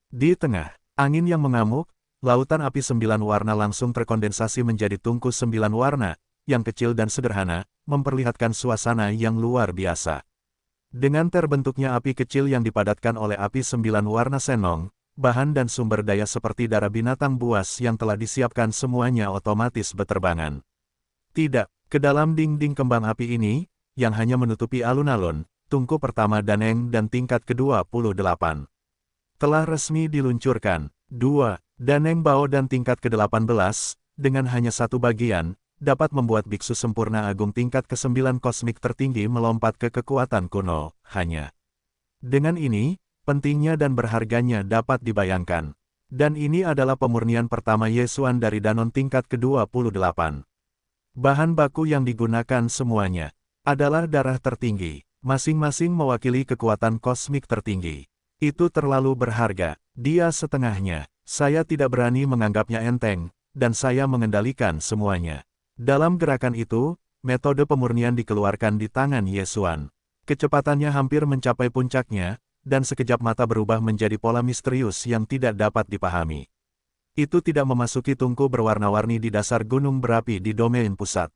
S1: Di tengah angin yang mengamuk, lautan api 9 warna langsung terkondensasi menjadi tungku 9 warna, yang kecil dan sederhana, memperlihatkan suasana yang luar biasa. Dengan terbentuknya api kecil yang dipadatkan oleh api 9 warna Senong, bahan dan sumber daya seperti darah binatang buas yang telah disiapkan semuanya otomatis berterbangan. Tidak, ke dalam dinding kembang api ini, yang hanya menutupi alun-alun, tungku pertama Daneng dan tingkat ke-28. Telah resmi diluncurkan. 2. Daneng Bao dan tingkat ke-18, dengan hanya satu bagian, dapat membuat biksu sempurna agung tingkat ke-9 kosmik tertinggi melompat ke kekuatan kuno, hanya. Dengan ini, pentingnya dan berharganya dapat dibayangkan. Dan ini adalah pemurnian pertama Yesuan dari Danon tingkat ke-28. Bahan baku yang digunakan semuanya adalah darah tertinggi. Masing-masing mewakili kekuatan kosmik tertinggi. Itu terlalu berharga, dia setengahnya. Saya tidak berani menganggapnya enteng, dan saya mengendalikan semuanya. Dalam gerakan itu, metode pemurnian dikeluarkan di tangan Yesuan. Kecepatannya hampir mencapai puncaknya, dan sekejap mata berubah menjadi pola misterius yang tidak dapat dipahami. Itu tidak memasuki tungku berwarna-warni di dasar gunung berapi di domain pusat.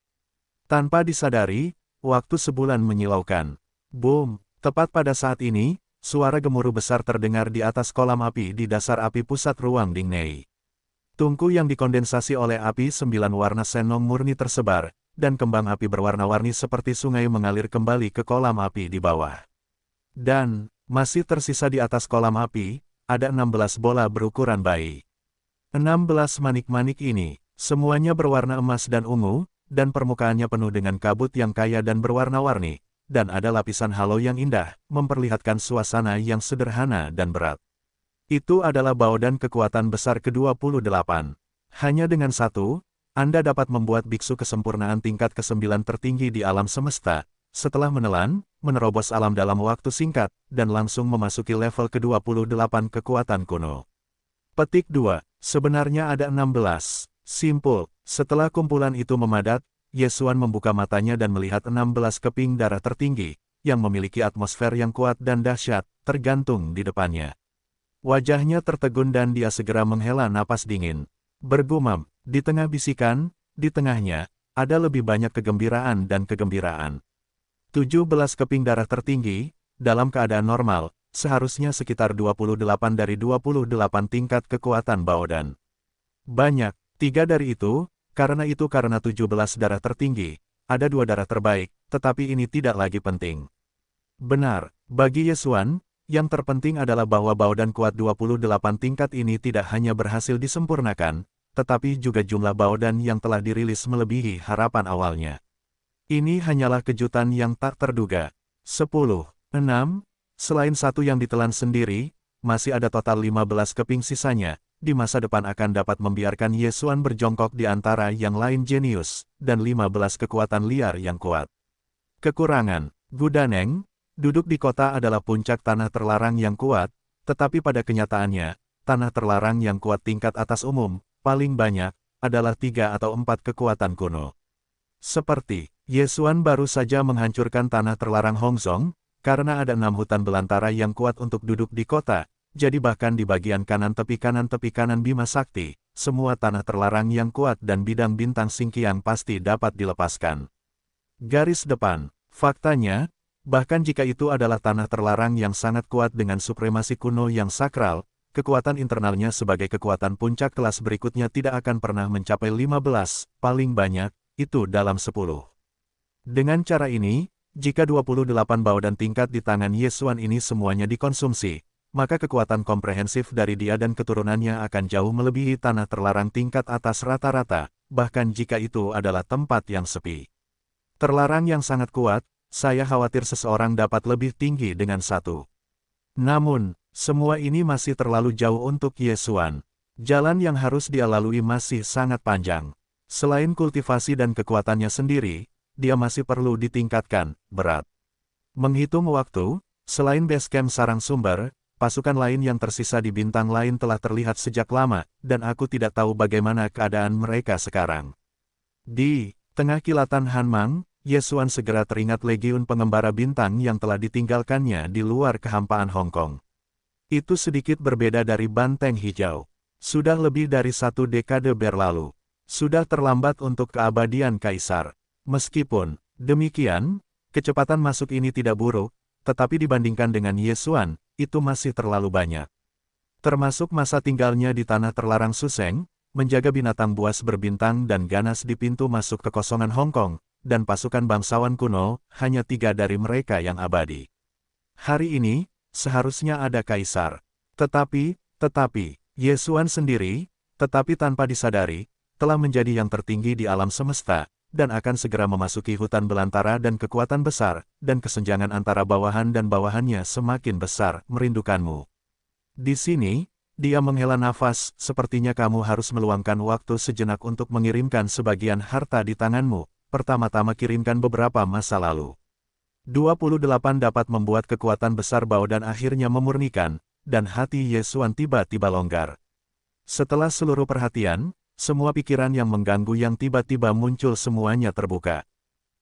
S1: Tanpa disadari, waktu sebulan menyilaukan. Boom! Tepat pada saat ini, suara gemuruh besar terdengar di atas kolam api di dasar api pusat ruang Dingnei. Tungku yang dikondensasi oleh api 9 warna Senong murni tersebar, dan kembang api berwarna-warni seperti sungai mengalir kembali ke kolam api di bawah. Dan, masih tersisa di atas kolam api, ada 16 bola berukuran bayi. 16 manik-manik ini, semuanya berwarna emas dan ungu, dan permukaannya penuh dengan kabut yang kaya dan berwarna-warni. Dan ada lapisan halo yang indah, memperlihatkan suasana yang sederhana dan berat. Itu adalah baodan kekuatan besar ke-28. Hanya dengan satu, Anda dapat membuat biksu kesempurnaan tingkat ke-9 tertinggi di alam semesta, setelah menerobos alam dalam waktu singkat, dan langsung memasuki level ke-28 kekuatan kuno. Petik 2. Sebenarnya ada 16. Simpul. Setelah kumpulan itu memadat, Yesuan membuka matanya dan melihat 16 keping darah tertinggi, yang memiliki atmosfer yang kuat dan dahsyat, tergantung di depannya. Wajahnya tertegun dan dia segera menghela napas dingin. Bergumam, di tengah bisikan, di tengahnya, ada lebih banyak kegembiraan dan kegembiraan. 17 keping darah tertinggi, dalam keadaan normal, seharusnya sekitar 28 dari 28 tingkat kekuatan baodan. Banyak, 3 dari itu, karena 17 darah tertinggi, ada 2 darah terbaik, tetapi ini tidak lagi penting. Benar, bagi Yesuan, Yang terpenting adalah bahwa Baodan kuat 28 tingkat ini tidak hanya berhasil disempurnakan, tetapi juga jumlah Baodan yang telah dirilis melebihi harapan awalnya. Ini hanyalah kejutan yang tak terduga. 10. 6. Selain satu yang ditelan sendiri, masih ada total 15 keping sisanya, di masa depan akan dapat membiarkan Ye Xuan berjongkok di antara yang lain jenius, dan 15 kekuatan liar yang kuat. Kekurangan, Gudaneng, duduk di kota adalah puncak tanah terlarang yang kuat, tetapi pada kenyataannya, tanah terlarang yang kuat tingkat atas umum, paling banyak, adalah 3 atau 4 kekuatan kuno. Seperti, Ye Xuan baru saja menghancurkan tanah terlarang Hongzong, karena ada 6 hutan belantara yang kuat untuk duduk di kota, jadi bahkan di bagian kanan tepi kanan Bima Sakti, semua tanah terlarang yang kuat dan bidang bintang Xingqiang pasti dapat dilepaskan. Garis depan, faktanya, bahkan jika itu adalah tanah terlarang yang sangat kuat dengan supremasi kuno yang sakral, kekuatan internalnya sebagai kekuatan puncak kelas berikutnya tidak akan pernah mencapai 15, paling banyak, itu dalam 10. Dengan cara ini, jika 28 Baodan tingkat di tangan Ye Xuan ini semuanya dikonsumsi, maka kekuatan komprehensif dari dia dan keturunannya akan jauh melebihi tanah terlarang tingkat atas rata-rata, bahkan jika itu adalah tempat yang sepi. Terlarang yang sangat kuat, saya khawatir seseorang dapat lebih tinggi dengan satu. Namun, semua ini masih terlalu jauh untuk Ye Xuan. Jalan yang harus dia lalui masih sangat panjang. Selain kultivasi dan kekuatannya sendiri, dia masih perlu ditingkatkan, berat. Menghitung waktu, selain base camp sarang sumber, pasukan lain yang tersisa di bintang lain telah terlihat sejak lama, dan aku tidak tahu bagaimana keadaan mereka sekarang. Di tengah kilatan Hanmang, Ye Xuan segera teringat legiun pengembara bintang yang telah ditinggalkannya di luar kehampaan Hong Kong. Itu sedikit berbeda dari banteng hijau. Sudah lebih dari 1 dekade berlalu. Sudah terlambat untuk keabadian kaisar. Meskipun demikian, kecepatan masuk ini tidak buruk, tetapi dibandingkan dengan Ye Xuan, itu masih terlalu banyak. Termasuk masa tinggalnya di tanah terlarang Suseng, menjaga binatang buas berbintang dan ganas di pintu masuk kekosongan Hong Kong, dan pasukan bangsawan kuno, hanya 3 dari mereka yang abadi. Hari ini, seharusnya ada kaisar. Tetapi, Ye Xuan sendiri, tetapi tanpa disadari, telah menjadi yang tertinggi di alam semesta, dan akan segera memasuki hutan belantara dan kekuatan besar, dan kesenjangan antara bawahan dan bawahannya semakin besar, merindukanmu. Di sini, dia menghela nafas, sepertinya kamu harus meluangkan waktu sejenak untuk mengirimkan sebagian harta di tanganmu. Pertama-tama kirimkan beberapa masa lalu. 28 dapat membuat kekuatan besar Baodan akhirnya memurnikan, dan hati Ye Xuan tiba-tiba longgar. Setelah seluruh perhatian, semua pikiran yang mengganggu yang tiba-tiba muncul semuanya terbuka.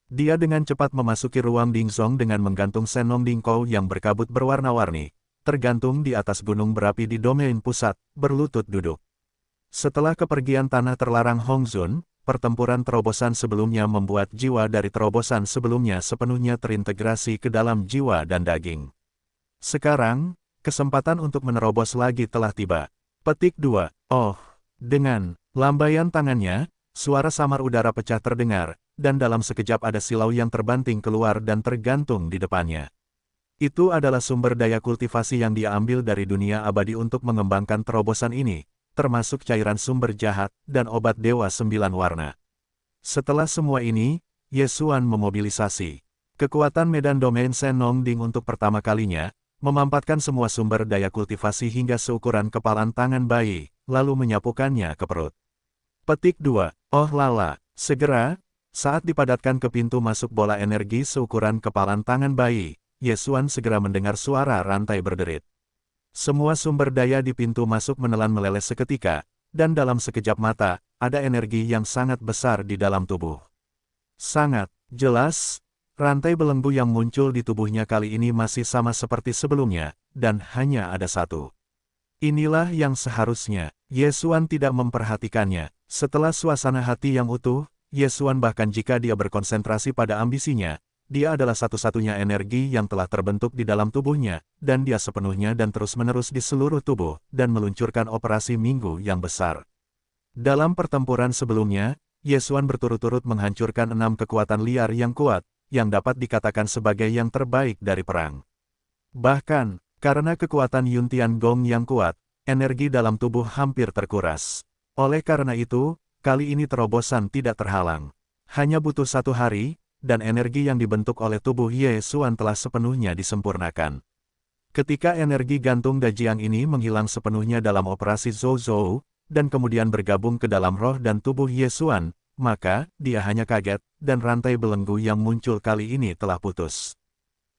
S1: Dia dengan cepat memasuki ruang Dingzong dengan menggantung Senong Dingkou yang berkabut berwarna-warni, tergantung di atas gunung berapi di domain pusat, berlutut duduk. Setelah kepergian tanah terlarang Hongzun, pertempuran terobosan sebelumnya membuat jiwa dari terobosan sebelumnya sepenuhnya terintegrasi ke dalam jiwa dan daging. Sekarang, kesempatan untuk menerobos lagi telah tiba. Petik 2. Oh, dengan lambaian tangannya, suara samar udara pecah terdengar, dan dalam sekejap ada silau yang terbanting keluar dan tergantung di depannya. Itu adalah sumber daya kultivasi yang dia ambil dari dunia abadi untuk mengembangkan terobosan ini, termasuk cairan sumber jahat, dan obat dewa 9 warna. Setelah semua ini, Ye Xuan memobilisasi kekuatan medan domain Senong Ding untuk pertama kalinya, memampatkan semua sumber daya kultivasi hingga seukuran kepalan tangan bayi, lalu menyapukannya ke perut. Petik 2. Oh lala, segera, saat dipadatkan ke pintu masuk bola energi seukuran kepalan tangan bayi, Ye Xuan segera mendengar suara rantai berderit. Semua sumber daya di pintu masuk menelan meleleh seketika, dan dalam sekejap mata, ada energi yang sangat besar di dalam tubuh. Sangat jelas, rantai belenggu yang muncul di tubuhnya kali ini masih sama seperti sebelumnya, dan hanya ada satu. Inilah yang seharusnya, Ye Xuan tidak memperhatikannya. Setelah suasana hati yang utuh, Ye Xuan bahkan jika dia berkonsentrasi pada ambisinya, dia adalah satu-satunya energi yang telah terbentuk di dalam tubuhnya, dan dia sepenuhnya dan terus-menerus di seluruh tubuh, dan meluncurkan operasi minggu yang besar. Dalam pertempuran sebelumnya, Ye Xuan berturut-turut menghancurkan 6 kekuatan liar yang kuat, yang dapat dikatakan sebagai yang terbaik dari perang. Bahkan, Karena kekuatan Yun Tiangong yang kuat, energi dalam tubuh hampir terkuras. Oleh karena itu, kali ini terobosan tidak terhalang. Hanya butuh 1 hari, dan energi yang dibentuk oleh tubuh Ye Xuan telah sepenuhnya disempurnakan. Ketika energi gantung Dajiang ini menghilang sepenuhnya dalam operasi Zhou Zhou, dan kemudian bergabung ke dalam roh dan tubuh Ye Xuan, maka, dia hanya kaget, dan rantai belenggu yang muncul kali ini telah putus.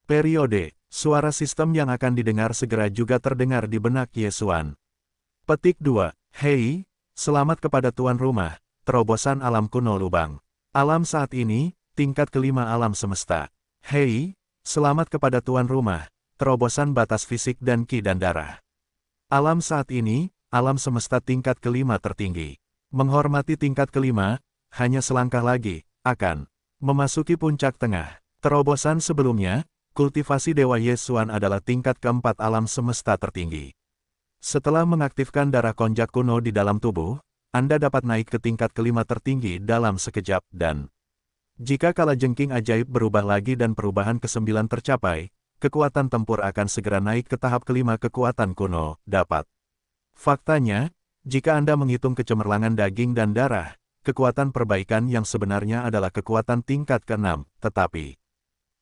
S1: Periode, suara sistem yang akan didengar segera juga terdengar di benak Ye Xuan. Petik 2, Hei, selamat kepada tuan rumah, terobosan alam kuno lubang. Alam saat ini, tingkat kelima alam semesta. Hei, selamat kepada tuan rumah, terobosan batas fisik dan ki dan darah. Alam saat ini, alam semesta tingkat kelima tertinggi. Menghormati tingkat kelima, hanya selangkah lagi, akan memasuki puncak tengah. Terobosan sebelumnya, kultivasi Dewa Ye Xuan adalah tingkat keempat alam semesta tertinggi. Setelah mengaktifkan darah konjak kuno di dalam tubuh, Anda dapat naik ke tingkat kelima tertinggi dalam sekejap dan jika kalajengking ajaib berubah lagi dan perubahan ke-9 tercapai, kekuatan tempur akan segera naik ke tahap kelima kekuatan kuno, dapat. Faktanya, jika Anda menghitung kecemerlangan daging dan darah, kekuatan perbaikan yang sebenarnya adalah kekuatan tingkat ke-6, tetapi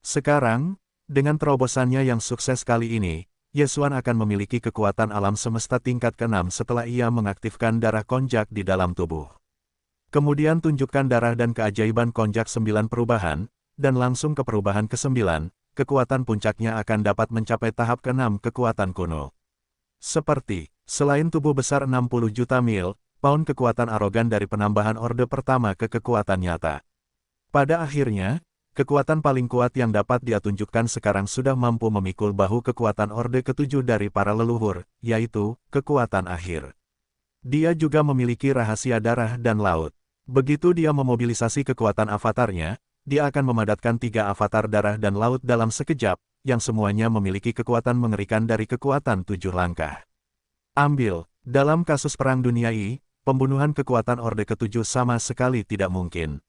S1: sekarang, dengan terobosannya yang sukses kali ini, Ye Xuan akan memiliki kekuatan alam semesta tingkat ke-6 setelah ia mengaktifkan darah konjak di dalam tubuh. Kemudian tunjukkan darah dan keajaiban konjak 9 perubahan, dan langsung ke perubahan ke-9, kekuatan puncaknya akan dapat mencapai tahap ke-6 kekuatan kuno. Seperti, selain tubuh besar 60 juta mil, pound kekuatan arogan dari penambahan orde pertama ke kekuatan nyata. Pada akhirnya, kekuatan paling kuat yang dapat dia tunjukkan sekarang sudah mampu memikul bahu kekuatan orde ke-7 dari para leluhur, yaitu, kekuatan akhir. Dia juga memiliki rahasia darah dan laut. Begitu dia memobilisasi kekuatan avatarnya, dia akan memadatkan 3 avatar darah dan laut dalam sekejap, yang semuanya memiliki kekuatan mengerikan dari kekuatan 7 langkah. Ambil, dalam kasus Perang Dunia I, pembunuhan kekuatan Orde ke-7 sama sekali tidak mungkin.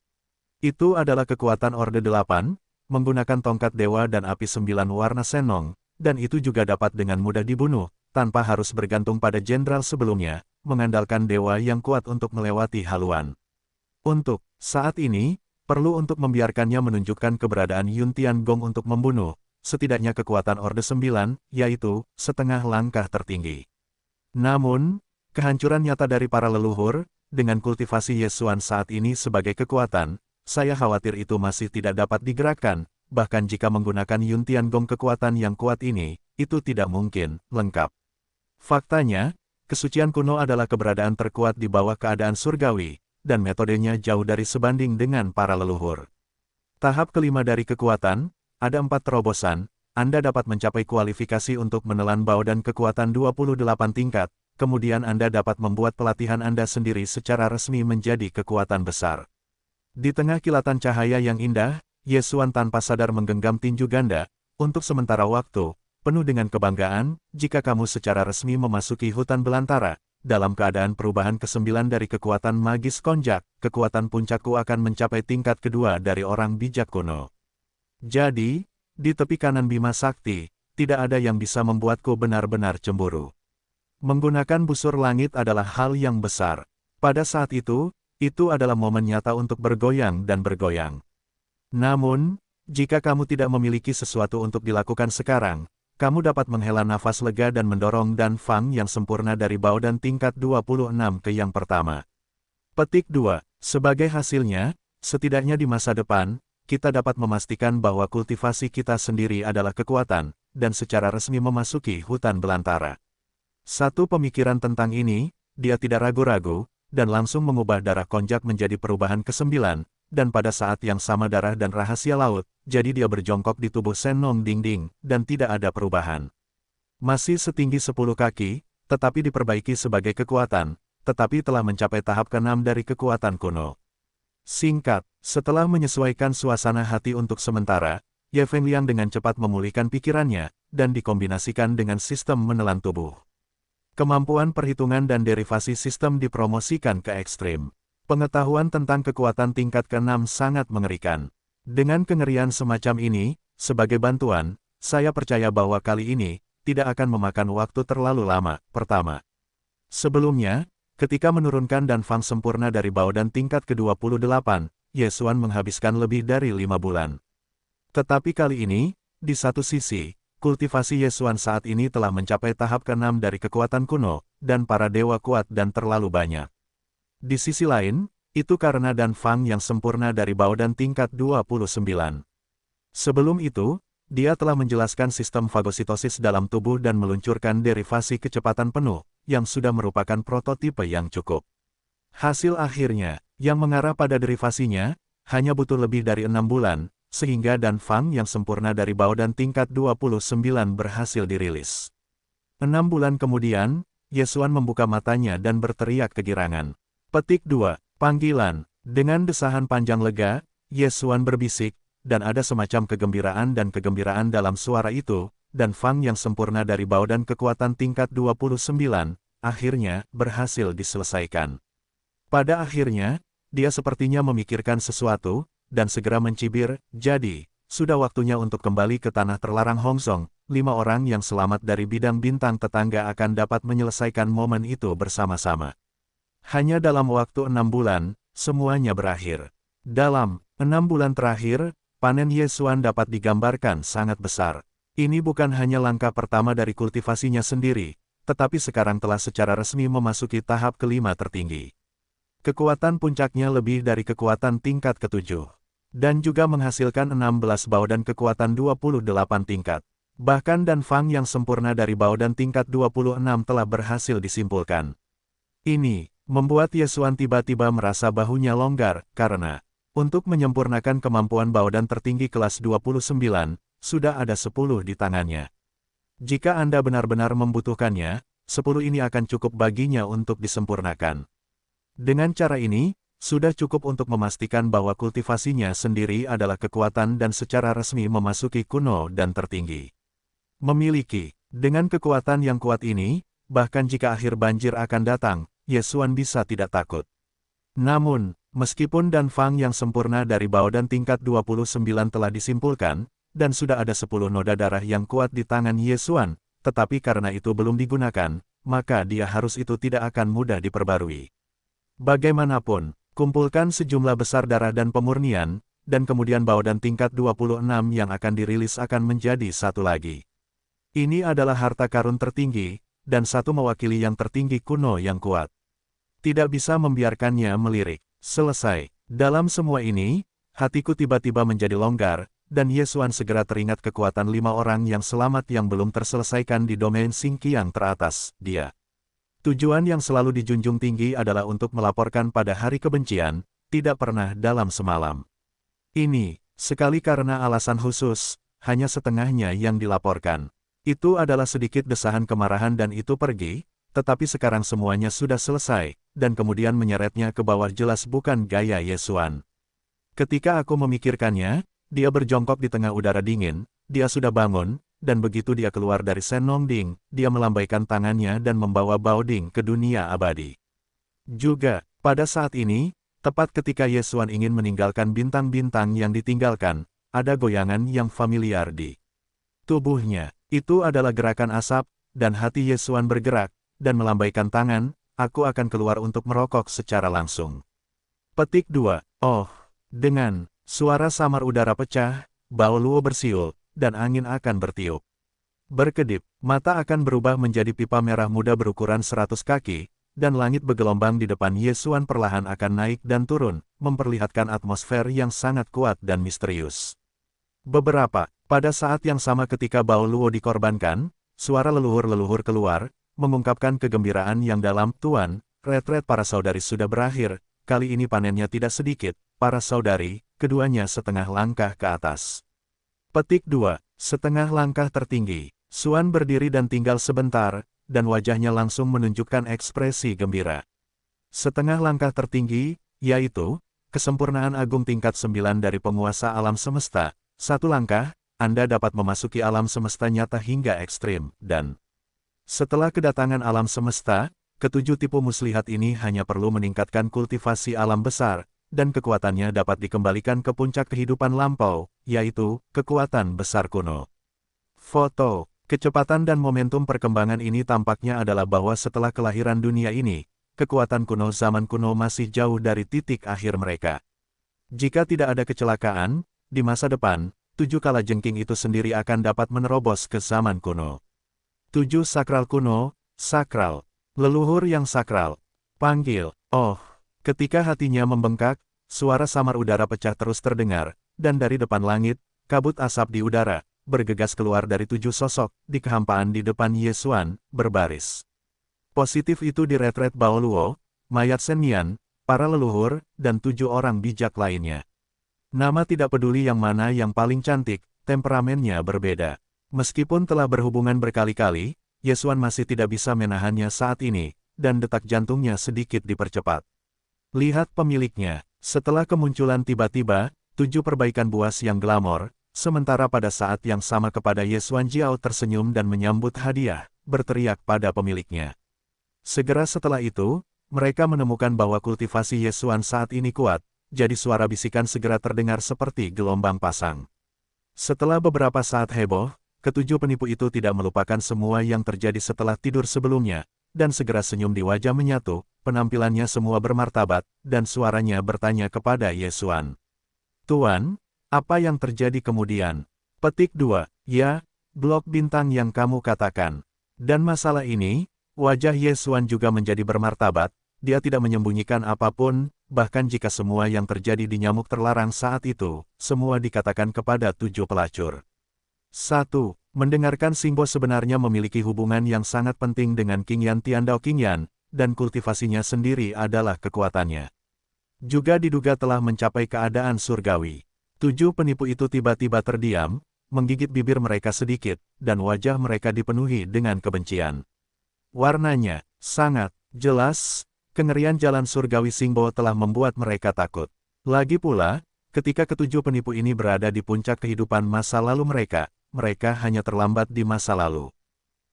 S1: Itu adalah kekuatan Orde 8, menggunakan tongkat dewa dan api 9 warna senong, dan itu juga dapat dengan mudah dibunuh, tanpa harus bergantung pada jenderal sebelumnya, mengandalkan dewa yang kuat untuk melewati haluan. Untuk saat ini, perlu untuk membiarkannya menunjukkan keberadaan Yun Tiangong untuk membunuh, setidaknya kekuatan Orde 9, yaitu, setengah langkah tertinggi. Namun, kehancuran nyata dari para leluhur, dengan kultivasi Ye Xuan saat ini sebagai kekuatan, saya khawatir itu masih tidak dapat digerakkan, bahkan jika menggunakan Yun Tiangong kekuatan yang kuat ini, itu tidak mungkin lengkap. Faktanya, kesucian kuno adalah keberadaan terkuat di bawah keadaan surgawi, dan metodenya jauh dari sebanding dengan para leluhur. Tahap kelima dari kekuatan, ada 4 terobosan, Anda dapat mencapai kualifikasi untuk menelan bau dan kekuatan 28 tingkat, kemudian Anda dapat membuat pelatihan Anda sendiri secara resmi menjadi kekuatan besar. Di tengah kilatan cahaya yang indah, Ye Xuan tanpa sadar menggenggam tinju ganda, untuk sementara waktu, penuh dengan kebanggaan, jika kamu secara resmi memasuki hutan belantara, dalam keadaan perubahan ke-9 dari kekuatan magis konjak, kekuatan puncakku akan mencapai tingkat kedua dari orang bijak kuno. Jadi, di tepi kanan Bima Sakti, tidak ada yang bisa membuatku benar-benar cemburu. Menggunakan busur langit adalah hal yang besar. Pada saat itu adalah momen nyata untuk bergoyang dan bergoyang. Namun, jika kamu tidak memiliki sesuatu untuk dilakukan sekarang, kamu dapat menghela nafas lega dan mendorong dan fang yang sempurna dari bau dan tingkat 26 ke yang pertama. Petik 2. Sebagai hasilnya, setidaknya di masa depan, kita dapat memastikan bahwa kultivasi kita sendiri adalah kekuatan, dan secara resmi memasuki hutan belantara. Satu pemikiran tentang ini, dia tidak ragu-ragu, dan langsung mengubah darah konjak menjadi perubahan ke-9, dan pada saat yang sama darah dan rahasia laut, jadi dia berjongkok di tubuh Senong Dingding, dan tidak ada perubahan. Masih setinggi 10 kaki, tetapi diperbaiki sebagai kekuatan, tetapi telah mencapai tahap ke-6 dari kekuatan kuno. Singkat, setelah menyesuaikan suasana hati untuk sementara, Ye Fengliang dengan cepat memulihkan pikirannya, dan dikombinasikan dengan sistem menelan tubuh. Kemampuan perhitungan dan derivasi sistem dipromosikan ke ekstrim. Pengetahuan tentang kekuatan tingkat ke-6 sangat mengerikan. Dengan kengerian semacam ini, sebagai bantuan, saya percaya bahwa kali ini, tidak akan memakan waktu terlalu lama. Pertama, sebelumnya, ketika menurunkan dan Fang sempurna dari Baodan tingkat ke-28, Ye Xuan menghabiskan lebih dari 5 bulan. Tetapi kali ini, di satu sisi, kultivasi Ye Xuan saat ini telah mencapai tahap ke-6 dari kekuatan kuno, dan para dewa kuat dan terlalu banyak. Di sisi lain, itu karena Dan Fang yang sempurna dari Baodan tingkat 29. Sebelum itu, dia telah menjelaskan sistem fagositosis dalam tubuh dan meluncurkan derivasi kecepatan penuh, yang sudah merupakan prototipe yang cukup. Hasil akhirnya, yang mengarah pada derivasinya, hanya butuh lebih dari 6 bulan, sehingga Dan Fang yang sempurna dari Baodan tingkat 29 berhasil dirilis. 6 bulan kemudian, Ye Xuan membuka matanya dan berteriak kegirangan. Petik 2. Panggilan. Dengan desahan panjang lega, Ye Xuan berbisik, dan ada semacam kegembiraan dalam suara itu, Dan Fang yang sempurna dari Baodan kekuatan tingkat 29, akhirnya, berhasil diselesaikan. Pada akhirnya, dia sepertinya memikirkan sesuatu, dan segera mencibir, jadi, sudah waktunya untuk kembali ke tanah terlarang Hong Song. 5 orang yang selamat dari bidang bintang tetangga akan dapat menyelesaikan momen itu bersama-sama. Hanya dalam waktu 6 bulan, semuanya berakhir. Dalam 6 bulan terakhir, panen Ye Xuan dapat digambarkan sangat besar. Ini bukan hanya langkah pertama dari kultivasinya sendiri, tetapi sekarang telah secara resmi memasuki tahap kelima tertinggi. Kekuatan puncaknya lebih dari kekuatan tingkat ke-7. Dan juga menghasilkan 16 Baodan kekuatan 28 tingkat. Bahkan Dan Fang yang sempurna dari Baodan tingkat 26 telah berhasil disimpulkan. Ini membuat Ye Xuan tiba-tiba merasa bahunya longgar, karena untuk menyempurnakan kemampuan Baodan tertinggi kelas 29, sudah ada 10 di tangannya. Jika Anda benar-benar membutuhkannya, 10 ini akan cukup baginya untuk disempurnakan. Dengan cara ini, sudah cukup untuk memastikan bahwa kultivasinya sendiri adalah kekuatan dan secara resmi memasuki kuno dan tertinggi. Memiliki, dengan kekuatan yang kuat ini, bahkan jika akhir banjir akan datang, Ye Xuan bisa tidak takut. Namun, meskipun Dan Fang yang sempurna dari Baodan tingkat 29 telah disimpulkan, dan sudah ada 10 noda darah yang kuat di tangan Ye Xuan, tetapi karena itu belum digunakan, maka dia harus itu tidak akan mudah diperbarui. Bagaimanapun, kumpulkan sejumlah besar darah dan pemurnian, dan kemudian Baodan tingkat 26 yang akan dirilis akan menjadi satu lagi. Ini adalah harta karun tertinggi, dan satu mewakili yang tertinggi kuno yang kuat. Tidak bisa membiarkannya melirik. Selesai. Dalam semua ini, hatiku tiba-tiba menjadi longgar, dan Ye Xuan segera teringat kekuatan 5 orang yang selamat yang belum terselesaikan di domain Xingqiang teratas, dia. Tujuan yang selalu dijunjung tinggi adalah untuk melaporkan pada hari kebencian, tidak pernah dalam semalam. Ini, sekali karena alasan khusus, hanya setengahnya yang dilaporkan. Itu adalah sedikit desahan kemarahan dan itu pergi, tetapi sekarang semuanya sudah selesai, dan kemudian menyeretnya ke bawah jelas bukan gaya Ye Xuan. Ketika aku memikirkannya, dia berjongkok di tengah udara dingin, dia sudah bangun, dan begitu dia keluar dari Senongding, dia melambaikan tangannya dan membawa Baoding ke dunia abadi. Juga, pada saat ini, tepat ketika Ye Xuan ingin meninggalkan bintang-bintang yang ditinggalkan, ada goyangan yang familiar di tubuhnya. Itu adalah gerakan asap, dan hati Ye Xuan bergerak, dan melambaikan tangan, aku akan keluar untuk merokok secara langsung. Petik 2. Oh, dengan suara samar udara pecah, Bao Luo bersiul, dan angin akan bertiup. Berkedip, mata akan berubah menjadi pipa merah muda berukuran 100 kaki, dan langit bergelombang di depan Ye Xuan perlahan akan naik dan turun, memperlihatkan atmosfer yang sangat kuat dan misterius. Pada saat yang sama ketika Bao Luo dikorbankan, suara leluhur-leluhur keluar, mengungkapkan kegembiraan yang dalam, Tuan, retret para saudari sudah berakhir, kali ini panennya tidak sedikit, para saudari, keduanya setengah langkah ke atas. Petik 2. Setengah langkah tertinggi. Xuan berdiri dan tinggal sebentar, dan wajahnya langsung menunjukkan ekspresi gembira. Setengah langkah tertinggi, yaitu, kesempurnaan agung tingkat 9 dari penguasa alam semesta. Satu langkah, Anda dapat memasuki alam semesta nyata hingga ekstrim, dan setelah kedatangan alam semesta, ketujuh tipe muslihat ini hanya perlu meningkatkan kultivasi alam besar, dan kekuatannya dapat dikembalikan ke puncak kehidupan lampau, yaitu, kekuatan besar kuno. Foto. Kecepatan dan momentum perkembangan ini tampaknya adalah bahwa setelah kelahiran dunia ini, kekuatan kuno zaman kuno masih jauh dari titik akhir mereka. Jika tidak ada kecelakaan, di masa depan, 7 kalajengking itu sendiri akan dapat menerobos ke zaman kuno. 7 sakral kuno, sakral, leluhur yang sakral, panggil, oh. Ketika hatinya membengkak, suara samar udara pecah terus terdengar, dan dari depan langit, kabut asap di udara, bergegas keluar dari 7 sosok, di kehampaan di depan Yesuan, berbaris. Positif itu di retret Baoluo, mayat Senmian, para leluhur, dan 7 orang bijak lainnya. Nama tidak peduli yang mana yang paling cantik, temperamennya berbeda. Meskipun telah berhubungan berkali-kali, Yesuan masih tidak bisa menahannya saat ini, dan detak jantungnya sedikit dipercepat. Lihat pemiliknya, setelah kemunculan tiba-tiba, 7 perbaikan buas yang glamor, sementara pada saat yang sama kepada Yesuan Jiao tersenyum dan menyambut hadiah, berteriak pada pemiliknya. Segera setelah itu, mereka menemukan bahwa kultivasi Yesuan saat ini kuat, jadi suara bisikan segera terdengar seperti gelombang pasang. Setelah beberapa saat heboh, ketujuh penipu itu tidak melupakan semua yang terjadi setelah tidur sebelumnya, dan segera senyum di wajah menyatu, penampilannya semua bermartabat, dan suaranya bertanya kepada Yesuan. Tuan, apa yang terjadi kemudian? Petik 2, ya, blok bintang yang kamu katakan. Dan masalah ini, wajah Yesuan juga menjadi bermartabat, dia tidak menyembunyikan apapun, bahkan jika semua yang terjadi di nyamuk terlarang saat itu, semua dikatakan kepada 7 pelacur. 1. Mendengarkan Singbo sebenarnya memiliki hubungan yang sangat penting dengan King Yan Tiandao King Yan, dan kultivasinya sendiri adalah kekuatannya. Juga diduga telah mencapai keadaan surgawi. 7 penipu itu tiba-tiba terdiam, menggigit bibir mereka sedikit, dan wajah mereka dipenuhi dengan kebencian. Warnanya sangat jelas, kengerian jalan surgawi Singbo telah membuat mereka takut. Lagi pula, ketika ketujuh penipu ini berada di puncak kehidupan masa lalu mereka hanya terlambat di masa lalu.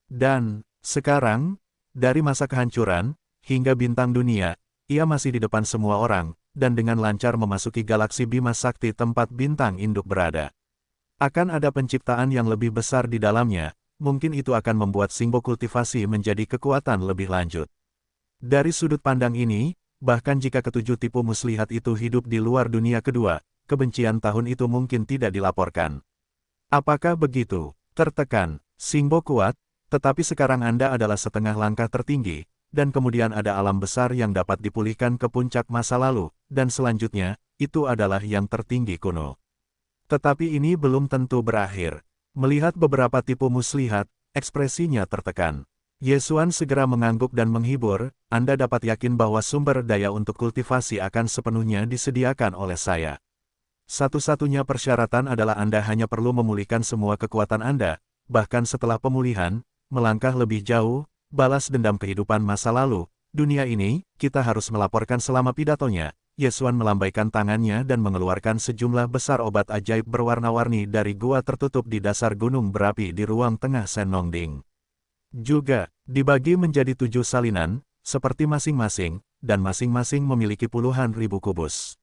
S1: Dan, sekarang, dari masa kehancuran, hingga bintang dunia, ia masih di depan semua orang, dan dengan lancar memasuki galaksi Bima Sakti tempat bintang induk berada. Akan ada penciptaan yang lebih besar di dalamnya, mungkin itu akan membuat Singbo kultivasi menjadi kekuatan lebih lanjut. Dari sudut pandang ini, bahkan jika ketujuh tipu muslihat itu hidup di luar dunia kedua, kebencian tahun itu mungkin tidak dilaporkan. Apakah begitu? Tertekan, Singbo kuat, tetapi sekarang Anda adalah setengah langkah tertinggi, dan kemudian ada alam besar yang dapat dipulihkan ke puncak masa lalu, dan selanjutnya, itu adalah yang tertinggi kuno. Tetapi ini belum tentu berakhir. Melihat beberapa tipu muslihat, ekspresinya tertekan. Yesuan segera mengangguk dan menghibur, Anda dapat yakin bahwa sumber daya untuk kultivasi akan sepenuhnya disediakan oleh saya. Satu-satunya persyaratan adalah Anda hanya perlu memulihkan semua kekuatan Anda, bahkan setelah pemulihan, melangkah lebih jauh, balas dendam kehidupan masa lalu, dunia ini, kita harus melaporkan selama pidatonya. Yesuan melambaikan tangannya dan mengeluarkan sejumlah besar obat ajaib berwarna-warni dari gua tertutup di dasar gunung berapi di ruang tengah Senongding. Juga, dibagi menjadi 7 salinan, seperti masing-masing, dan masing-masing memiliki puluhan ribu kubus.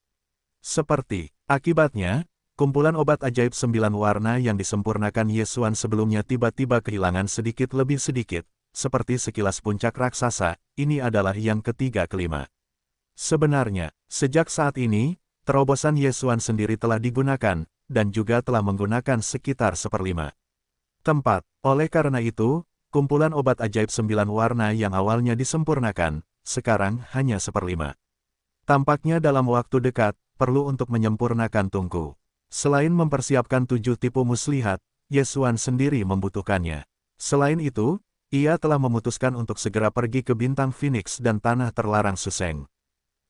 S1: Seperti, akibatnya, kumpulan obat ajaib 9 warna yang disempurnakan Yesuan sebelumnya tiba-tiba kehilangan sedikit lebih sedikit, seperti sekilas puncak raksasa, ini adalah yang ketiga-kelima. Sebenarnya, sejak saat ini, terobosan Yesuan sendiri telah digunakan, dan juga telah menggunakan sekitar 1/5 tempat. Oleh karena itu, kumpulan obat ajaib 9 warna yang awalnya disempurnakan, sekarang hanya 1/5. Tampaknya dalam waktu dekat, perlu untuk menyempurnakan tungku. Selain mempersiapkan 7 tipu muslihat, Yesuan sendiri membutuhkannya. Selain itu, ia telah memutuskan untuk segera pergi ke bintang Phoenix dan tanah terlarang Suseng.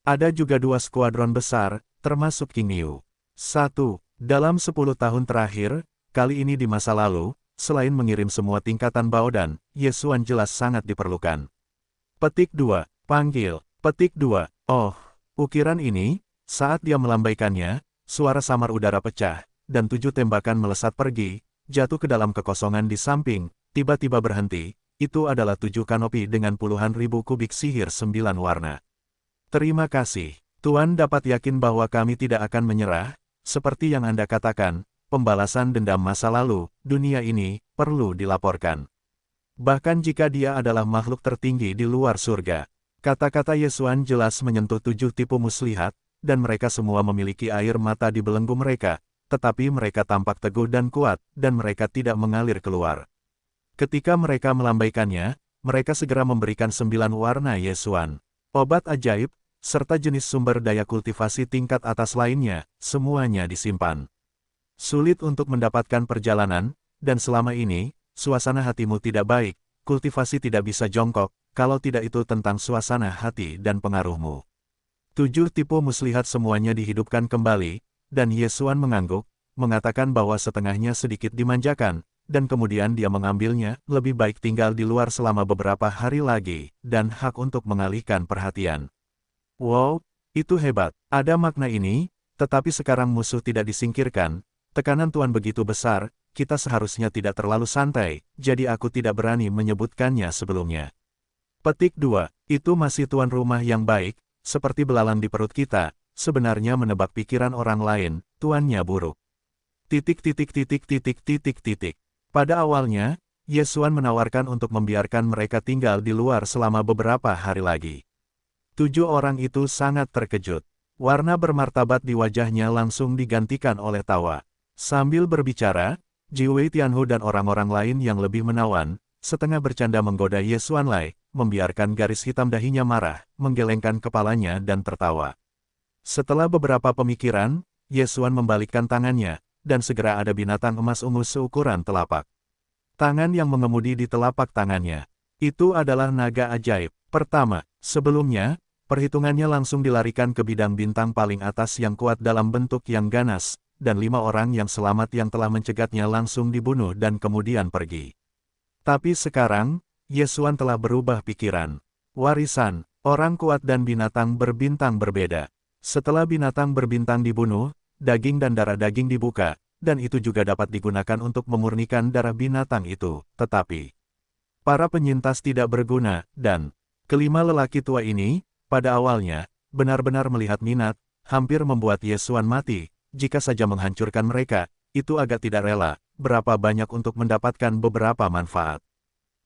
S1: Ada juga 2 skuadron besar, termasuk King Niu. 1. Dalam 10 tahun terakhir, kali ini di masa lalu, selain mengirim semua tingkatan Baodan, Yesuan jelas sangat diperlukan. Petik 2. Panggil. Petik 2. Oh, ukiran ini, saat dia melambaikannya, suara samar udara pecah, dan 7 tembakan melesat pergi, jatuh ke dalam kekosongan di samping, tiba-tiba berhenti. Itu adalah 7 kanopi dengan puluhan ribu kubik sihir 9 warna. Terima kasih. Tuan dapat yakin bahwa kami tidak akan menyerah, seperti yang Anda katakan, pembalasan dendam masa lalu, dunia ini, perlu dilaporkan. Bahkan jika dia adalah makhluk tertinggi di luar surga. Kata-kata Yesuan jelas menyentuh 7 tipu muslihat, dan mereka semua memiliki air mata di belenggu mereka, tetapi mereka tampak teguh dan kuat, dan mereka tidak mengalir keluar. Ketika mereka melambaikannya, mereka segera memberikan 9 warna Yesuan. Obat ajaib, serta jenis sumber daya kultivasi tingkat atas lainnya, semuanya disimpan. Sulit untuk mendapatkan perjalanan, dan selama ini, suasana hatimu tidak baik, kultivasi tidak bisa jongkok, kalau tidak itu tentang suasana hati dan pengaruhmu. 7 tipe muslihat semuanya dihidupkan kembali, dan Yesuan mengangguk, mengatakan bahwa setengahnya sedikit dimanjakan, dan kemudian dia mengambilnya, lebih baik tinggal di luar selama beberapa hari lagi, dan hak untuk mengalihkan perhatian. Wow, itu hebat, ada makna ini, tetapi sekarang musuh tidak disingkirkan, tekanan Tuan begitu besar, kita seharusnya tidak terlalu santai, jadi aku tidak berani menyebutkannya sebelumnya. Petik 2, itu masih tuan rumah yang baik, seperti belalang di perut kita, sebenarnya menebak pikiran orang lain, tuannya buruk. Pada awalnya, Yesuan menawarkan untuk membiarkan mereka tinggal di luar selama beberapa hari lagi. 7 orang itu sangat terkejut. Warna bermartabat di wajahnya langsung digantikan oleh tawa. Sambil berbicara, Jiwei Tianhu dan orang-orang lain yang lebih menawan, setengah bercanda menggoda Yesuan Lai, membiarkan garis hitam dahinya marah, menggelengkan kepalanya dan tertawa. Setelah beberapa pemikiran, Yesuan membalikkan tangannya, dan segera ada binatang emas ungu seukuran telapak tangan yang mengemudi di telapak tangannya. Itu adalah naga ajaib. Pertama, sebelumnya, perhitungannya langsung dilarikan ke bidang bintang paling atas yang kuat dalam bentuk yang ganas, dan 5 orang yang selamat yang telah mencegatnya langsung dibunuh dan kemudian pergi. Tapi sekarang, Yesuan telah berubah pikiran. Warisan, orang kuat dan binatang berbintang berbeda. Setelah binatang berbintang dibunuh, daging dan darah daging dibuka, dan itu juga dapat digunakan untuk memurnikan darah binatang itu, tetapi para penyintas tidak berguna, dan kelima lelaki tua ini, pada awalnya, benar-benar melihat minat, hampir membuat Yesuan mati, jika saja menghancurkan mereka, itu agak tidak rela, berapa banyak untuk mendapatkan beberapa manfaat.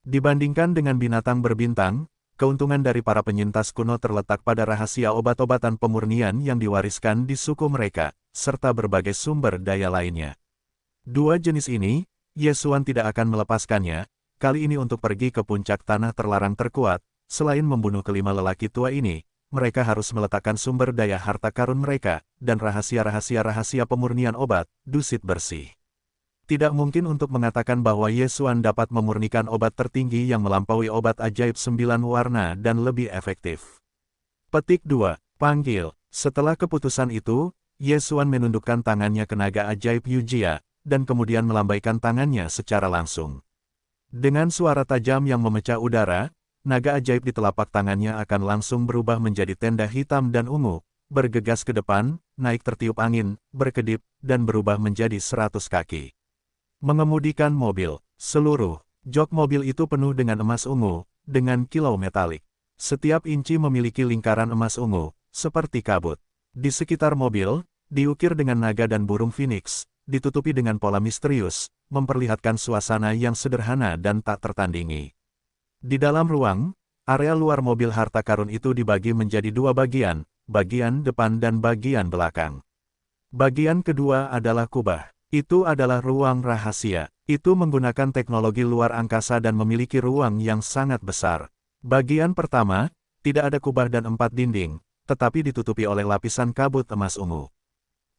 S1: Dibandingkan dengan binatang berbintang, keuntungan dari para penyintas kuno terletak pada rahasia obat-obatan pemurnian yang diwariskan di suku mereka, serta berbagai sumber daya lainnya. 2 jenis ini, Yesuan tidak akan melepaskannya, kali ini untuk pergi ke puncak tanah terlarang terkuat, selain membunuh kelima lelaki tua ini, mereka harus meletakkan sumber daya harta karun mereka, dan rahasia-rahasia pemurnian obat, dusit bersih. Tidak mungkin untuk mengatakan bahwa Yesuan dapat memurnikan obat tertinggi yang melampaui obat ajaib 9 warna dan lebih efektif. Petik 2, panggil. Setelah keputusan itu, Yesuan menundukkan tangannya ke naga ajaib Yujia, dan kemudian melambaikan tangannya secara langsung. Dengan suara tajam yang memecah udara, naga ajaib di telapak tangannya akan langsung berubah menjadi tenda hitam dan ungu, bergegas ke depan, naik tertiup angin, berkedip, dan berubah menjadi 100 kaki. Mengemudikan mobil, seluruh jok mobil itu penuh dengan emas ungu, dengan kilau metalik. Setiap inci memiliki lingkaran emas ungu, seperti kabut. Di sekitar mobil, diukir dengan naga dan burung phoenix, ditutupi dengan pola misterius, memperlihatkan suasana yang sederhana dan tak tertandingi. Di dalam ruang, area luar mobil harta karun itu dibagi menjadi 2 bagian, bagian depan dan bagian belakang. Bagian kedua adalah kubah. Itu adalah ruang rahasia. Itu menggunakan teknologi luar angkasa dan memiliki ruang yang sangat besar. Bagian pertama, tidak ada kubah dan 4 dinding, tetapi ditutupi oleh lapisan kabut emas ungu.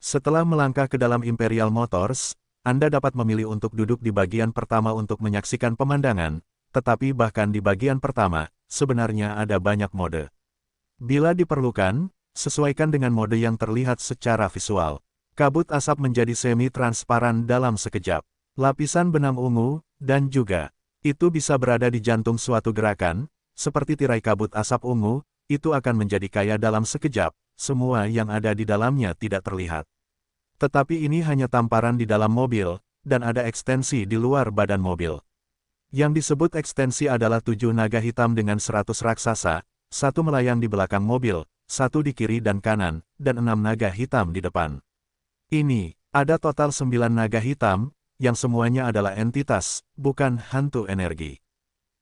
S1: Setelah melangkah ke dalam Imperial Motors, Anda dapat memilih untuk duduk di bagian pertama untuk menyaksikan pemandangan, tetapi bahkan di bagian pertama, sebenarnya ada banyak mode. Bila diperlukan, sesuaikan dengan mode yang terlihat secara visual. Kabut asap menjadi semi-transparan dalam sekejap. Lapisan benang ungu, dan juga, itu bisa berada di jantung suatu gerakan, seperti tirai kabut asap ungu, itu akan menjadi kaya dalam sekejap, semua yang ada di dalamnya tidak terlihat. Tetapi ini hanya tamparan di dalam mobil, dan ada ekstensi di luar badan mobil. Yang disebut ekstensi adalah 7 naga hitam dengan 100 raksasa, 1 melayang di belakang mobil, 1 di kiri dan kanan, dan 6 naga hitam di depan. Ini, ada total 9 naga hitam, yang semuanya adalah entitas, bukan hantu energi.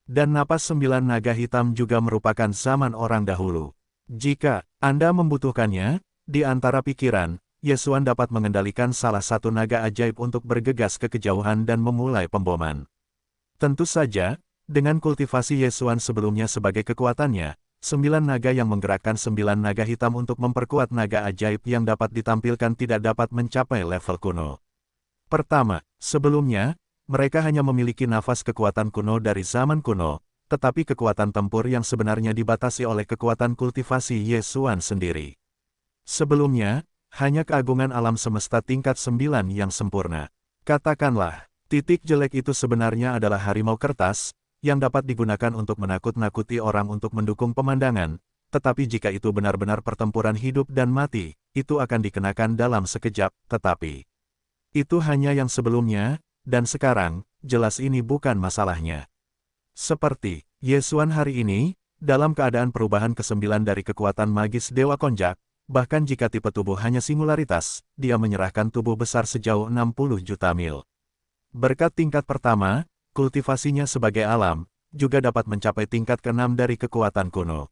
S1: Dan napas 9 naga hitam juga merupakan zaman orang dahulu. Jika Anda membutuhkannya, di antara pikiran, Yesuan dapat mengendalikan salah satu naga ajaib untuk bergegas ke kejauhan dan memulai pemboman. Tentu saja, dengan kultivasi Yesuan sebelumnya sebagai kekuatannya, 9 naga yang menggerakkan 9 naga hitam untuk memperkuat naga ajaib yang dapat ditampilkan tidak dapat mencapai level kuno. Pertama, sebelumnya, mereka hanya memiliki nafas kekuatan kuno dari zaman kuno, tetapi kekuatan tempur yang sebenarnya dibatasi oleh kekuatan kultivasi Yesuan sendiri. Sebelumnya, hanya keagungan alam semesta tingkat 9 yang sempurna. Katakanlah, titik jelek itu sebenarnya adalah harimau kertas, yang dapat digunakan untuk menakut-nakuti orang untuk mendukung pemandangan, tetapi jika itu benar-benar pertempuran hidup dan mati, itu akan dikenakan dalam sekejap, tetapi itu hanya yang sebelumnya, dan sekarang, jelas ini bukan masalahnya. Seperti Yesuan hari ini, dalam keadaan perubahan ke-9 dari kekuatan magis Dewa Konjak, bahkan jika tipe tubuh hanya singularitas, dia menyerahkan tubuh besar sejauh 60 juta mil. Berkat tingkat pertama, kultivasinya sebagai alam, juga dapat mencapai tingkat ke-6 dari kekuatan kuno.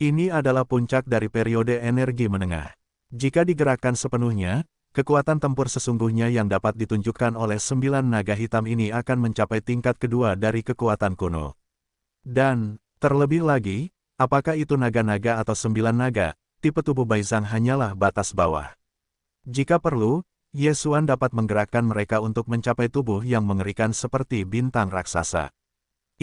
S1: Ini adalah puncak dari periode energi menengah. Jika digerakkan sepenuhnya, kekuatan tempur sesungguhnya yang dapat ditunjukkan oleh 9 naga hitam ini akan mencapai tingkat kedua dari kekuatan kuno. Dan, terlebih lagi, apakah itu naga-naga atau 9 naga, tipe tubuh Baizang hanyalah batas bawah. Jika perlu, Yesuan dapat menggerakkan mereka untuk mencapai tubuh yang mengerikan seperti bintang raksasa.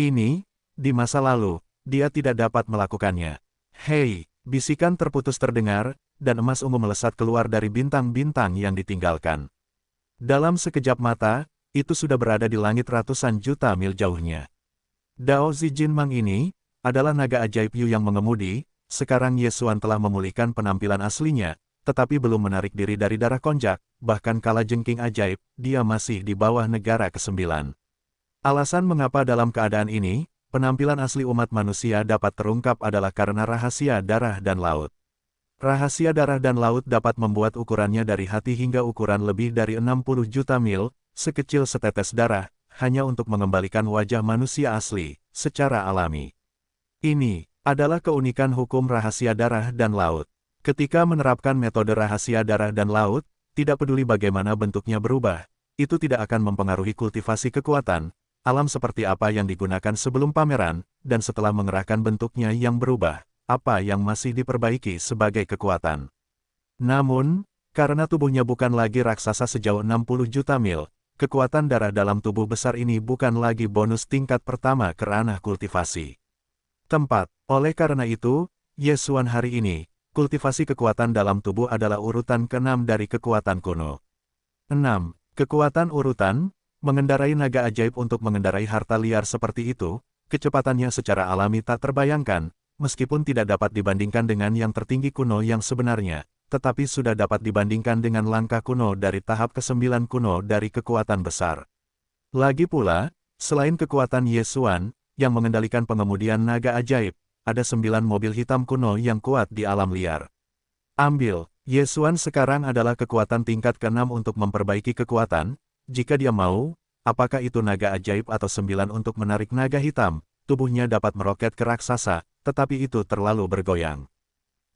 S1: Ini, di masa lalu, dia tidak dapat melakukannya. Hei, bisikan terputus terdengar, dan emas ungu melesat keluar dari bintang-bintang yang ditinggalkan. Dalam sekejap mata, itu sudah berada di langit ratusan juta mil jauhnya. Dao Zijin Mang ini, adalah naga ajaib Yu yang mengemudi, sekarang Yesuan telah memulihkan penampilan aslinya, tetapi belum menarik diri dari darah Konjak, bahkan kala jengking ajaib, dia masih di bawah negara ke-9. Alasan mengapa dalam keadaan ini, penampilan asli umat manusia dapat terungkap adalah karena rahasia darah dan laut. Rahasia darah dan laut dapat membuat ukurannya dari hati hingga ukuran lebih dari 60 juta mil, sekecil setetes darah, hanya untuk mengembalikan wajah manusia asli, secara alami. Ini adalah keunikan hukum rahasia darah dan laut. Ketika menerapkan metode rahasia darah dan laut, tidak peduli bagaimana bentuknya berubah, itu tidak akan mempengaruhi kultivasi kekuatan, alam seperti apa yang digunakan sebelum pameran, dan setelah mengerahkan bentuknya yang berubah. Apa yang masih diperbaiki sebagai kekuatan. Namun, karena tubuhnya bukan lagi raksasa sejauh 60 juta mil, kekuatan darah dalam tubuh besar ini bukan lagi bonus tingkat pertama ke ranah kultivasi. Oleh karena itu, Yesuan hari ini, kultivasi kekuatan dalam tubuh adalah urutan ke-6 dari kekuatan kuno. 6. Kekuatan urutan, mengendarai naga ajaib untuk mengendarai harta liar seperti itu, kecepatannya secara alami tak terbayangkan, meskipun tidak dapat dibandingkan dengan yang tertinggi kuno yang sebenarnya, tetapi sudah dapat dibandingkan dengan langkah kuno dari tahap ke-9 kuno dari kekuatan besar. Lagi pula, selain kekuatan Yesuan, yang mengendalikan pengemudian naga ajaib, ada 9 mobil hitam kuno yang kuat di alam liar. Ambil, Yesuan sekarang adalah kekuatan tingkat ke-6 untuk memperbaiki kekuatan, jika dia mau, apakah itu naga ajaib atau 9 untuk menarik naga hitam, tubuhnya dapat meroket ke raksasa, tetapi itu terlalu bergoyang.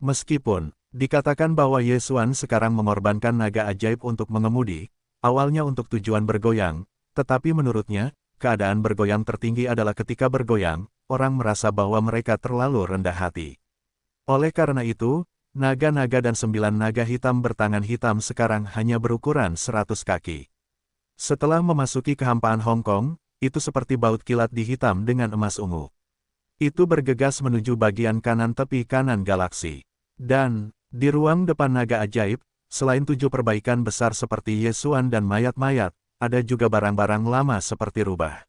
S1: Meskipun dikatakan bahwa Yesuan sekarang mengorbankan naga ajaib untuk mengemudi, awalnya untuk tujuan bergoyang, tetapi menurutnya, keadaan bergoyang tertinggi adalah ketika bergoyang, orang merasa bahwa mereka terlalu rendah hati. Oleh karena itu, naga-naga dan 9 naga hitam bertangan hitam sekarang hanya berukuran 100 kaki. Setelah memasuki kehampaan Hong Kong, itu seperti baut kilat di hitam dengan emas ungu. Itu bergegas menuju bagian kanan tepi kanan galaksi. Dan, di ruang depan naga ajaib, selain 7 perbaikan besar seperti Yesuan dan mayat-mayat, ada juga barang-barang lama seperti rubah.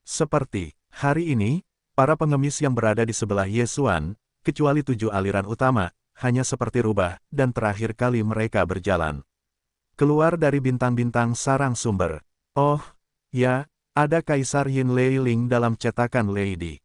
S1: Seperti hari ini, para pengemis yang berada di sebelah Yesuan, kecuali 7 aliran utama, hanya seperti rubah, dan terakhir kali mereka berjalan keluar dari bintang-bintang sarang sumber. Oh, ya, ada Kaisar Yin Lei Ling dalam cetakan Lady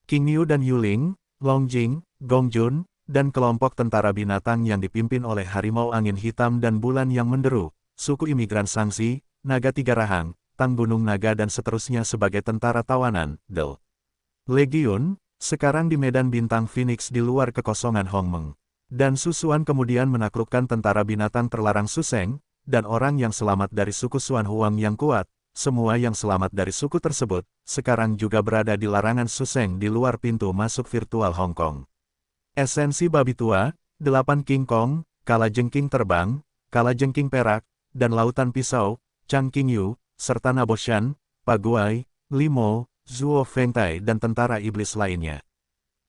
S1: King Yu dan Yuling, Longjing, Gongjun, dan kelompok tentara binatang yang dipimpin oleh harimau angin hitam dan bulan yang menderu, suku imigran Sangxi, naga tiga rahang, tang gunung naga dan seterusnya sebagai tentara tawanan, Del Legion, sekarang di medan bintang Phoenix di luar kekosongan Hongmeng. Dan Susuan kemudian menaklukkan tentara binatang terlarang Suseng, dan orang yang selamat dari suku Suan Huang yang kuat, semua yang selamat dari suku tersebut, sekarang juga berada di larangan Suseng di luar pintu masuk virtual Hong Kong. Esensi babi tua, 8 King Kong, kalajengking terbang, kalajengking perak, dan lautan pisau, Chang King Yu, serta Naboshan, Paguai, Limo, Zuo Fengtai dan tentara iblis lainnya.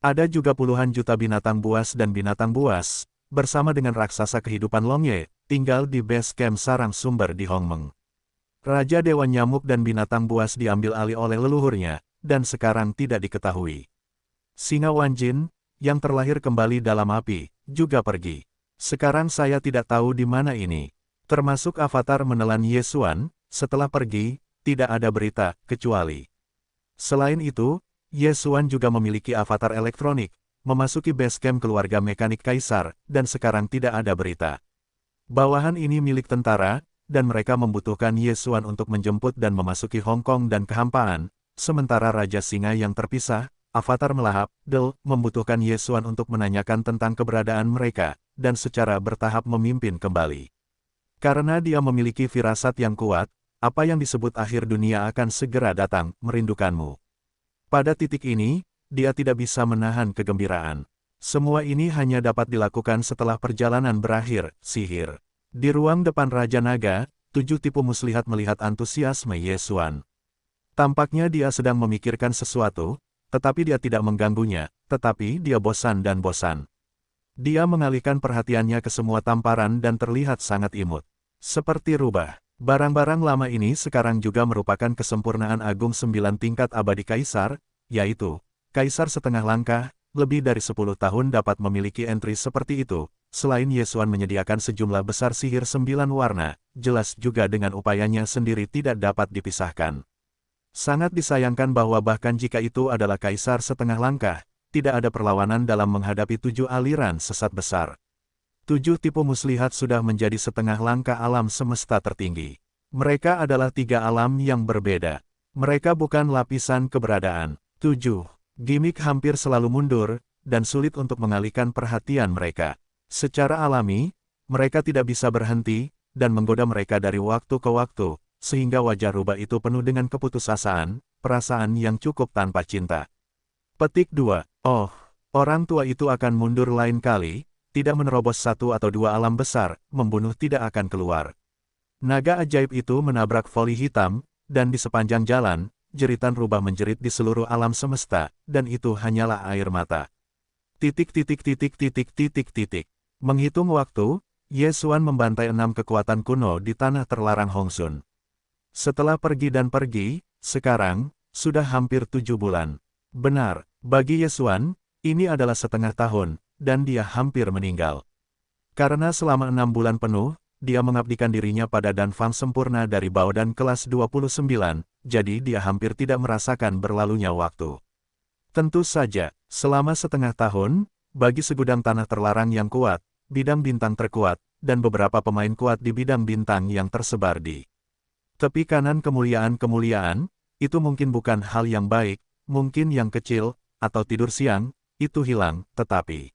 S1: Ada juga puluhan juta binatang buas dan binatang buas, bersama dengan raksasa kehidupan Longye, tinggal di base camp sarang sumber di Hongmeng. Raja Dewa Nyamuk dan binatang buas diambil alih oleh leluhurnya, dan sekarang tidak diketahui. Singa Wanjin, yang terlahir kembali dalam api, juga pergi. Sekarang saya tidak tahu di mana ini. Termasuk avatar menelan Yesuan, setelah pergi, tidak ada berita, kecuali. Selain itu, Yesuan juga memiliki avatar elektronik, memasuki base camp keluarga mekanik Kaisar, dan sekarang tidak ada berita. Bawahan ini milik tentara, dan mereka membutuhkan Yesuan untuk menjemput dan memasuki Hong Kong dan kehampaan, sementara Raja Singa yang terpisah, avatar melahap, Del, membutuhkan Yesuan untuk menanyakan tentang keberadaan mereka, dan secara bertahap memimpin kembali. Karena dia memiliki firasat yang kuat, apa yang disebut akhir dunia akan segera datang, merindukanmu. Pada titik ini, dia tidak bisa menahan kegembiraan. Semua ini hanya dapat dilakukan setelah perjalanan berakhir, sihir. Di ruang depan Raja Naga, 7 tipu muslihat melihat antusiasme Yesuan. Tampaknya dia sedang memikirkan sesuatu, tetapi dia tidak mengganggunya, tetapi dia bosan dan bosan. Dia mengalihkan perhatiannya ke semua tamparan dan terlihat sangat imut. Seperti rubah. Barang-barang lama ini sekarang juga merupakan kesempurnaan agung 9 tingkat abadi Kaisar, yaitu, Kaisar setengah langkah, lebih dari 10 tahun dapat memiliki entry seperti itu. Selain Yesuan menyediakan sejumlah besar sihir 9 warna, jelas juga dengan upayanya sendiri tidak dapat dipisahkan. Sangat disayangkan bahwa bahkan jika itu adalah Kaisar setengah langkah, tidak ada perlawanan dalam menghadapi 7 aliran sesat besar. 7 tipe muslihat sudah menjadi setengah langkah alam semesta tertinggi. Mereka adalah 3 alam yang berbeda. Mereka bukan lapisan keberadaan. 7. Gimik hampir selalu mundur, dan sulit untuk mengalihkan perhatian mereka. Secara alami, mereka tidak bisa berhenti, dan menggoda mereka dari waktu ke waktu, sehingga wajah rubah itu penuh dengan keputusasaan, perasaan yang cukup tanpa cinta. Petik 2. Oh, orang tua itu akan mundur lain kali, tidak menerobos 1 atau 2 alam besar, membunuh tidak akan keluar. Naga ajaib itu menabrak voli hitam, dan di sepanjang jalan, jeritan rubah menjerit di seluruh alam semesta, dan itu hanyalah air mata. Menghitung waktu, Yesuan membantai 6 kekuatan kuno di tanah terlarang Hongsun. Setelah pergi dan pergi, sekarang, sudah hampir 7 bulan. Benar, bagi Yesuan, ini adalah setengah tahun, dan dia hampir meninggal. Karena selama 6 bulan penuh, dia mengabdikan dirinya pada Danfang sempurna dari Baodan kelas 29, jadi dia hampir tidak merasakan berlalunya waktu. Tentu saja, selama setengah tahun, bagi segudang tanah terlarang yang kuat, bidang bintang terkuat, dan beberapa pemain kuat di bidang bintang yang tersebar di tepi kanan kemuliaan-kemuliaan, itu mungkin bukan hal yang baik, mungkin yang kecil, atau tidur siang, itu hilang, tetapi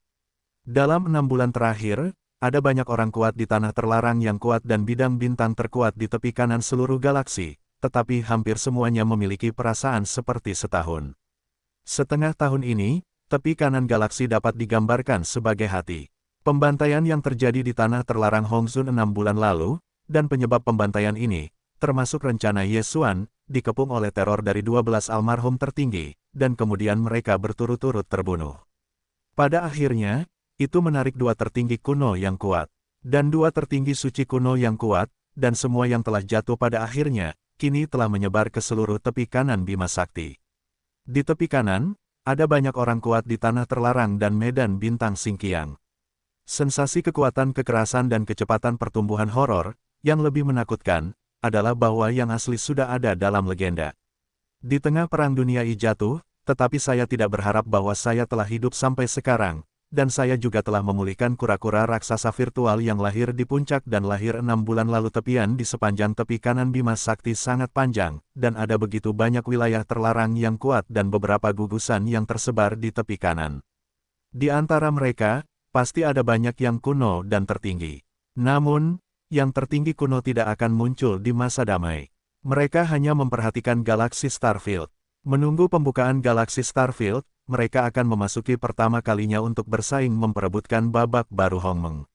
S1: dalam 6 bulan terakhir, ada banyak orang kuat di tanah terlarang yang kuat dan bidang bintang terkuat di tepi kanan seluruh galaksi, tetapi hampir semuanya memiliki perasaan seperti setahun. Setengah tahun ini, tepi kanan galaksi dapat digambarkan sebagai hati. Pembantaian yang terjadi di tanah terlarang Hongsun 6 bulan lalu, dan penyebab pembantaian ini, termasuk rencana Yesuan, dikepung oleh teror dari 12 almarhum tertinggi, dan kemudian mereka berturut-turut terbunuh. Pada akhirnya, itu menarik 2 tertinggi kuno yang kuat, dan 2 tertinggi suci kuno yang kuat, dan semua yang telah jatuh pada akhirnya, kini telah menyebar ke seluruh tepi kanan Bima Sakti. Di tepi kanan, ada banyak orang kuat di tanah terlarang dan medan bintang Singkiang. Sensasi kekuatan kekerasan dan kecepatan pertumbuhan horor, yang lebih menakutkan, adalah bahwa yang asli sudah ada dalam legenda. Di tengah Perang Dunia I jatuh, tetapi saya tidak berharap bahwa saya telah hidup sampai sekarang, dan saya juga telah memulihkan kura-kura raksasa virtual yang lahir di puncak dan lahir 6 bulan lalu. Tepian di sepanjang tepi kanan Bima Sakti sangat panjang, dan ada begitu banyak wilayah terlarang yang kuat dan beberapa gugusan yang tersebar di tepi kanan. Di antara mereka, pasti ada banyak yang kuno dan tertinggi. Namun, yang tertinggi kuno tidak akan muncul di masa damai. Mereka hanya memperhatikan galaksi Starfield. Menunggu pembukaan galaksi Starfield, mereka akan memasuki pertama kalinya untuk bersaing memperebutkan babak baru Hongmeng.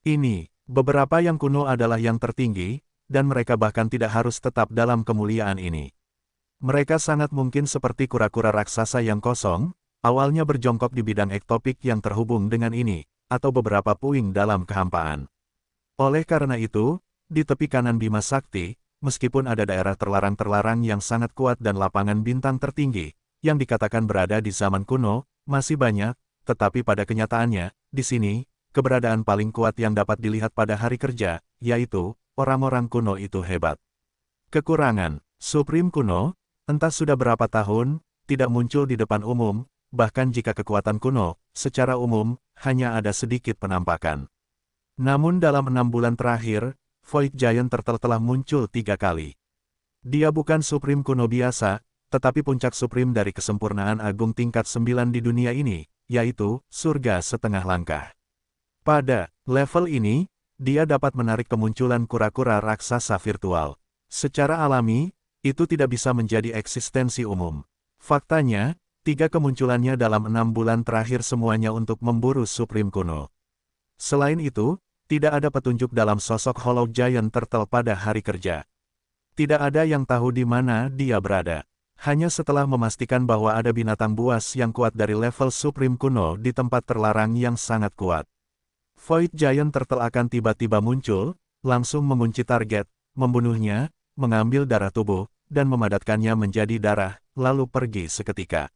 S1: Ini, beberapa yang kuno adalah yang tertinggi, dan mereka bahkan tidak harus tetap dalam kemuliaan ini. Mereka sangat mungkin seperti kura-kura raksasa yang kosong, awalnya berjongkok di bidang ektopik yang terhubung dengan ini, atau beberapa puing dalam kehampaan. Oleh karena itu, di tepi kanan Bima Sakti, meskipun ada daerah terlarang-terlarang yang sangat kuat dan lapangan bintang tertinggi, yang dikatakan berada di zaman kuno, masih banyak, tetapi pada kenyataannya, di sini, keberadaan paling kuat yang dapat dilihat pada hari kerja, yaitu, orang-orang kuno itu hebat. Kekurangan, Supreme kuno, entah sudah berapa tahun, tidak muncul di depan umum, bahkan jika kekuatan kuno, secara umum, hanya ada sedikit penampakan. Namun dalam 6 bulan terakhir, Void Giant Turtle telah muncul 3 kali. Dia bukan Supreme kuno biasa, tetapi puncak Supreme dari kesempurnaan agung tingkat 9 di dunia ini, yaitu, surga setengah langkah. Pada level ini, dia dapat menarik kemunculan kura-kura raksasa virtual. Secara alami, itu tidak bisa menjadi eksistensi umum. Faktanya, 3 kemunculannya dalam 6 bulan terakhir semuanya untuk memburu Supreme kuno. Selain itu, tidak ada petunjuk dalam sosok Hollow Giant Turtle pada hari kerja. Tidak ada yang tahu di mana dia berada. Hanya setelah memastikan bahwa ada binatang buas yang kuat dari level Supreme kuno di tempat terlarang yang sangat kuat. Void Giant Turtle akan tiba-tiba muncul, langsung mengunci target, membunuhnya, mengambil darah tubuh, dan memadatkannya menjadi darah, lalu pergi seketika.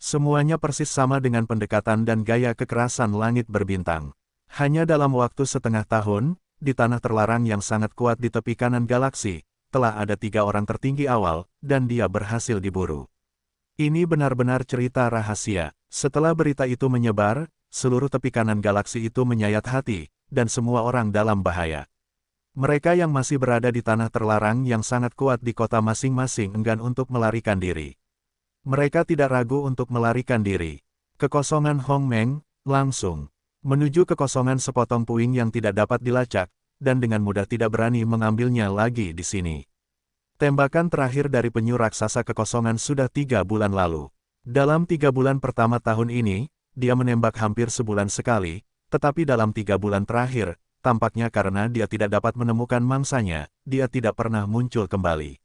S1: Semuanya persis sama dengan pendekatan dan gaya kekerasan langit berbintang. Hanya dalam waktu setengah tahun, di tanah terlarang yang sangat kuat di tepi kanan galaksi, telah ada 3 orang tertinggi awal, dan dia berhasil diburu. Ini benar-benar cerita rahasia. Setelah berita itu menyebar, seluruh tepi kanan galaksi itu menyayat hati, dan semua orang dalam bahaya. Mereka yang masih berada di tanah terlarang yang sangat kuat di kota masing-masing enggan untuk melarikan diri. Mereka tidak ragu untuk melarikan diri. Kekosongan Hongmeng, langsung menuju kekosongan sepotong puing yang tidak dapat dilacak, dan dengan mudah tidak berani mengambilnya lagi di sini. Tembakan terakhir dari penyu raksasa kekosongan sudah 3 bulan lalu. Dalam 3 bulan pertama tahun ini, dia menembak hampir sebulan sekali, tetapi dalam 3 bulan terakhir, tampaknya karena dia tidak dapat menemukan mangsanya, dia tidak pernah muncul kembali.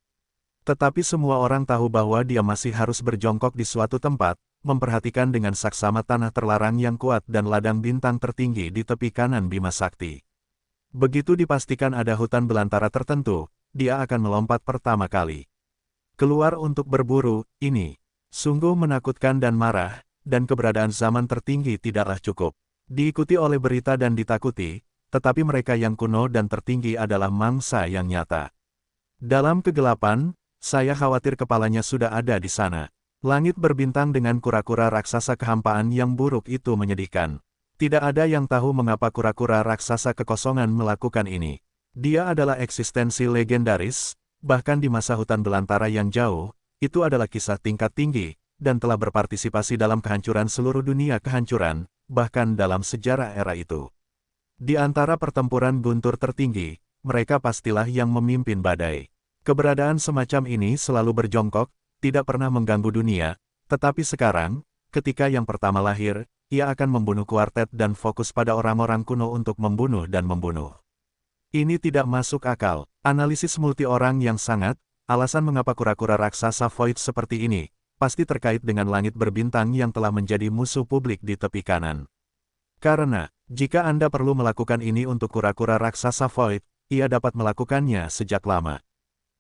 S1: Tetapi semua orang tahu bahwa dia masih harus berjongkok di suatu tempat, memperhatikan dengan saksama tanah terlarang yang kuat dan ladang bintang tertinggi di tepi kanan Bima Sakti. Begitu dipastikan ada hutan belantara tertentu, dia akan melompat pertama kali. Keluar untuk berburu, ini sungguh menakutkan dan marah, dan keberadaan zaman tertinggi tidaklah cukup. Diikuti oleh berita dan ditakuti, tetapi mereka yang kuno dan tertinggi adalah mangsa yang nyata. Dalam kegelapan, saya khawatir kepalanya sudah ada di sana. Langit berbintang dengan kura-kura raksasa kehampaan yang buruk itu menyedihkan. Tidak ada yang tahu mengapa kura-kura raksasa kekosongan melakukan ini. Dia adalah eksistensi legendaris, bahkan di masa hutan belantara yang jauh, itu adalah kisah tingkat tinggi, dan telah berpartisipasi dalam kehancuran seluruh dunia kehancuran, bahkan dalam sejarah era itu. Di antara pertempuran guntur tertinggi, mereka pastilah yang memimpin badai. Keberadaan semacam ini selalu berjongkok, tidak pernah mengganggu dunia, tetapi sekarang, ketika yang pertama lahir, ia akan membunuh kuartet dan fokus pada orang-orang kuno untuk membunuh dan membunuh. Ini tidak masuk akal. Analisis multi orang yang sangat, alasan mengapa kura-kura raksasa Void seperti ini, pasti terkait dengan langit berbintang yang telah menjadi musuh publik di tepi kanan. Karena, jika Anda perlu melakukan ini untuk kura-kura raksasa Void, ia dapat melakukannya sejak lama.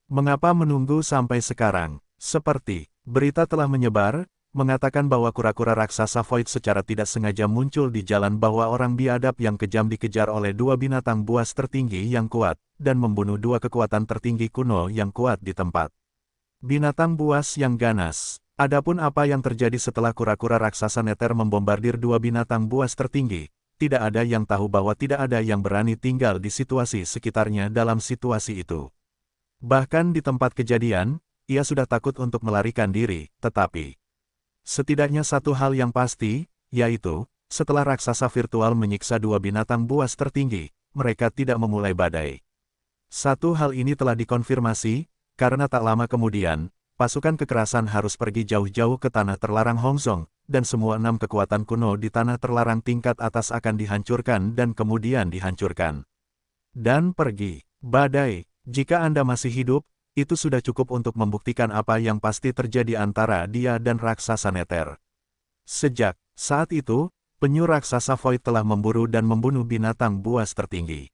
S1: Mengapa menunggu sampai sekarang? Seperti berita telah menyebar, mengatakan bahwa kura-kura raksasa Void secara tidak sengaja muncul di jalan bahwa orang biadab yang kejam dikejar oleh 2 binatang buas tertinggi yang kuat, dan membunuh 2 kekuatan tertinggi kuno yang kuat di tempat. Binatang buas yang ganas. Adapun apa yang terjadi setelah kura-kura raksasa Nether membombardir dua binatang buas tertinggi, tidak ada yang tahu bahwa tidak ada yang berani tinggal di situasi sekitarnya dalam situasi itu. Bahkan di tempat kejadian, ia sudah takut untuk melarikan diri, tetapi setidaknya satu hal yang pasti, yaitu, setelah raksasa virtual menyiksa dua binatang buas tertinggi, mereka tidak memulai badai. Satu hal ini telah dikonfirmasi, karena tak lama kemudian, pasukan kekerasan harus pergi jauh-jauh ke tanah terlarang Hongzong, dan semua 6 kekuatan kuno di tanah terlarang tingkat atas akan dihancurkan dan kemudian dihancurkan. Dan pergi. Badai, jika Anda masih hidup, itu sudah cukup untuk membuktikan apa yang pasti terjadi antara dia dan raksasa Nether. Sejak saat itu, penyu raksasa Void telah memburu dan membunuh binatang buas tertinggi.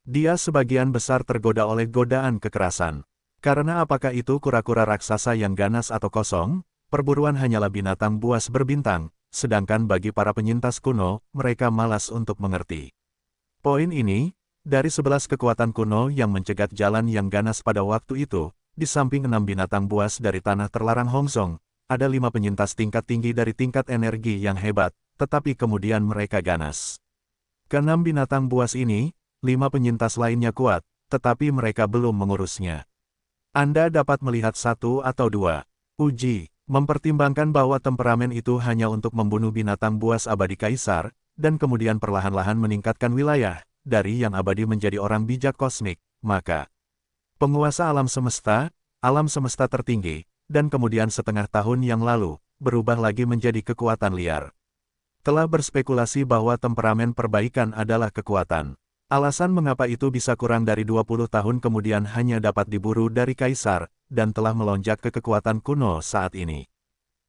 S1: Dia sebagian besar tergoda oleh godaan kekerasan. Karena apakah itu kura-kura raksasa yang ganas atau kosong, perburuan hanyalah binatang buas berbintang, sedangkan bagi para penyintas kuno, mereka malas untuk mengerti. Poin ini, dari 11 kekuatan kuno yang mencegat jalan yang ganas pada waktu itu, di samping 6 binatang buas dari tanah terlarang Hongzong, ada 5 penyintas tingkat tinggi dari tingkat energi yang hebat, tetapi kemudian mereka ganas. Ke-6 binatang buas ini, 5 penyintas lainnya kuat, tetapi mereka belum mengurusnya. Anda dapat melihat satu atau dua uji, mempertimbangkan bahwa temperamen itu hanya untuk membunuh binatang buas abadi kaisar, dan kemudian perlahan-lahan meningkatkan wilayah, dari yang abadi menjadi orang bijak kosmik, maka penguasa alam semesta tertinggi, dan kemudian setengah tahun yang lalu, berubah lagi menjadi kekuatan liar. Telah berspekulasi bahwa temperamen perbaikan adalah kekuatan. Alasan mengapa itu bisa kurang dari 20 tahun kemudian hanya dapat diburu dari kaisar, dan telah melonjak ke kekuatan kuno saat ini.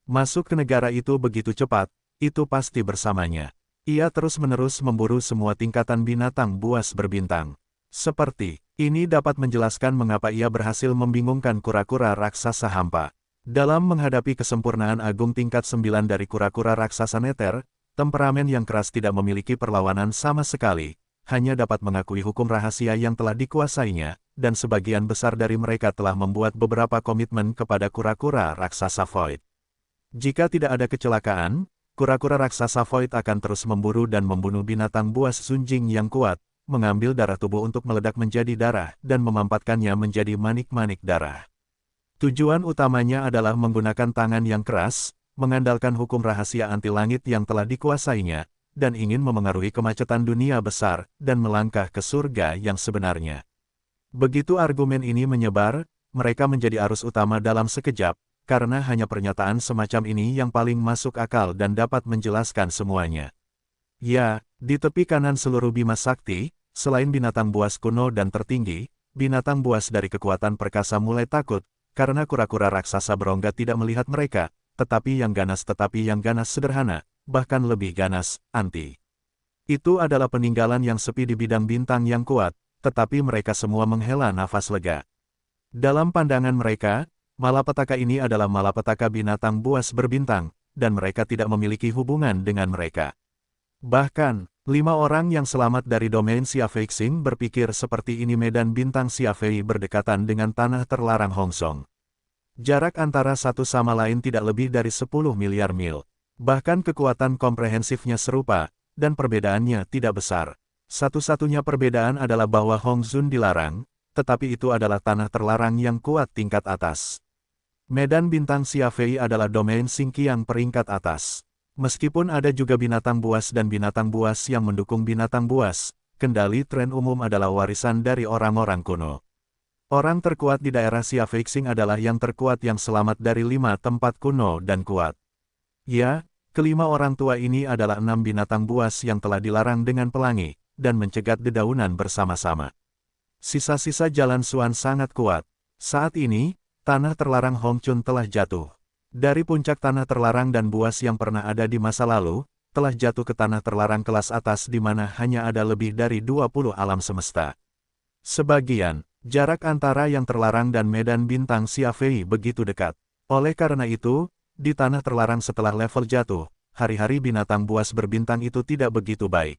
S1: Masuk ke negara itu begitu cepat, itu pasti bersamanya. Ia terus-menerus memburu semua tingkatan binatang buas berbintang. Seperti ini dapat menjelaskan mengapa ia berhasil membingungkan kura-kura raksasa hampa. Dalam menghadapi kesempurnaan agung tingkat 9 dari kura-kura raksasa Nether, temperamen yang keras tidak memiliki perlawanan sama sekali. Hanya dapat mengakui hukum rahasia yang telah dikuasainya, dan sebagian besar dari mereka telah membuat beberapa komitmen kepada kura-kura raksasa Void. Jika tidak ada kecelakaan, kura-kura raksasa Void akan terus memburu dan membunuh binatang buas Sunjing yang kuat, mengambil darah tubuh untuk meledak menjadi darah dan memampatkannya menjadi manik-manik darah. Tujuan utamanya adalah menggunakan tangan yang keras, mengandalkan hukum rahasia anti langit yang telah dikuasainya, dan ingin memengaruhi kemacetan dunia besar, dan melangkah ke surga yang sebenarnya. Begitu argumen ini menyebar, mereka menjadi arus utama dalam sekejap, karena hanya pernyataan semacam ini yang paling masuk akal dan dapat menjelaskan semuanya. Ya, di tepi kanan seluruh Bima Sakti, selain binatang buas kuno dan tertinggi, binatang buas dari kekuatan perkasa mulai takut, karena kura-kura raksasa berongga tidak melihat mereka, tetapi yang ganas sederhana, bahkan lebih ganas, anti. Itu adalah peninggalan yang sepi di bidang bintang yang kuat, tetapi mereka semua menghela nafas lega. Dalam pandangan mereka, malapetaka ini adalah malapetaka binatang buas berbintang, dan mereka tidak memiliki hubungan dengan mereka. Bahkan, 5 orang yang selamat dari domain Xiafeixing berpikir seperti ini. Medan bintang Xiafei berdekatan dengan tanah terlarang Hongzong. Jarak antara satu sama lain tidak lebih dari 10 miliar mil. Bahkan kekuatan komprehensifnya serupa, dan perbedaannya tidak besar. Satu-satunya perbedaan adalah bahwa Hongzun dilarang, tetapi itu adalah tanah terlarang yang kuat tingkat atas. Medan bintang Xiafei adalah domain Xingqiang peringkat atas. Meskipun ada juga binatang buas dan binatang buas yang mendukung binatang buas, kendali tren umum adalah warisan dari orang-orang kuno. Orang terkuat di daerah Xiafeixing adalah yang terkuat yang selamat dari 5 tempat kuno dan kuat. Ya, kelima orang tua ini adalah 6 binatang buas yang telah dilarang dengan pelangi, dan mencegat dedaunan bersama-sama. Sisa-sisa jalan Xuan sangat kuat. Saat ini, tanah terlarang Hongchun telah jatuh. Dari puncak tanah terlarang dan buas yang pernah ada di masa lalu, telah jatuh ke tanah terlarang kelas atas di mana hanya ada lebih dari 20 alam semesta. Sebagian, jarak antara yang terlarang dan medan bintang Xiafei begitu dekat. Oleh karena itu, di tanah terlarang setelah level jatuh, hari-hari binatang buas berbintang itu tidak begitu baik.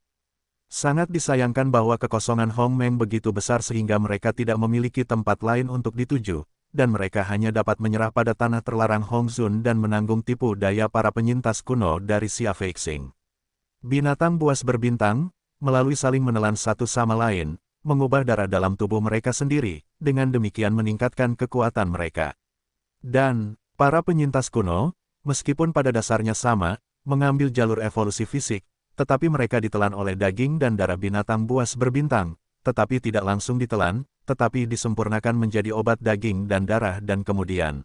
S1: Sangat disayangkan bahwa kekosongan Hong Meng begitu besar sehingga mereka tidak memiliki tempat lain untuk dituju, dan mereka hanya dapat menyerah pada tanah terlarang Hongzun dan menanggung tipu daya para penyintas kuno dari Xia Feixing. Binatang buas berbintang, melalui saling menelan satu sama lain, mengubah darah dalam tubuh mereka sendiri, dengan demikian meningkatkan kekuatan mereka. Dan, para penyintas kuno, meskipun pada dasarnya sama, mengambil jalur evolusi fisik, tetapi mereka ditelan oleh daging dan darah binatang buas berbintang, tetapi tidak langsung ditelan, tetapi disempurnakan menjadi obat daging dan darah dan kemudian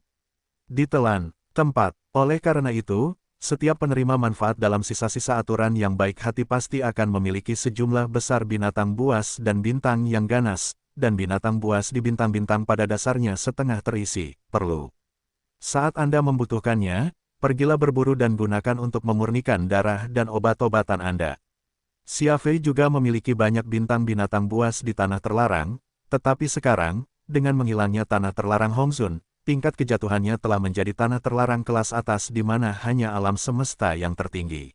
S1: ditelan. Tempat. Oleh karena itu, setiap penerima manfaat dalam sisa-sisa aturan yang baik hati pasti akan memiliki sejumlah besar binatang buas dan bintang yang ganas, dan binatang buas di bintang-bintang pada dasarnya setengah terisi, perlu. Saat Anda membutuhkannya, pergilah berburu dan gunakan untuk memurnikan darah dan obat-obatan Anda. Xia Fei juga memiliki banyak bintang binatang buas di tanah terlarang, tetapi sekarang, dengan menghilangnya tanah terlarang Hongzun, tingkat kejatuhannya telah menjadi tanah terlarang kelas atas di mana hanya alam semesta yang tertinggi.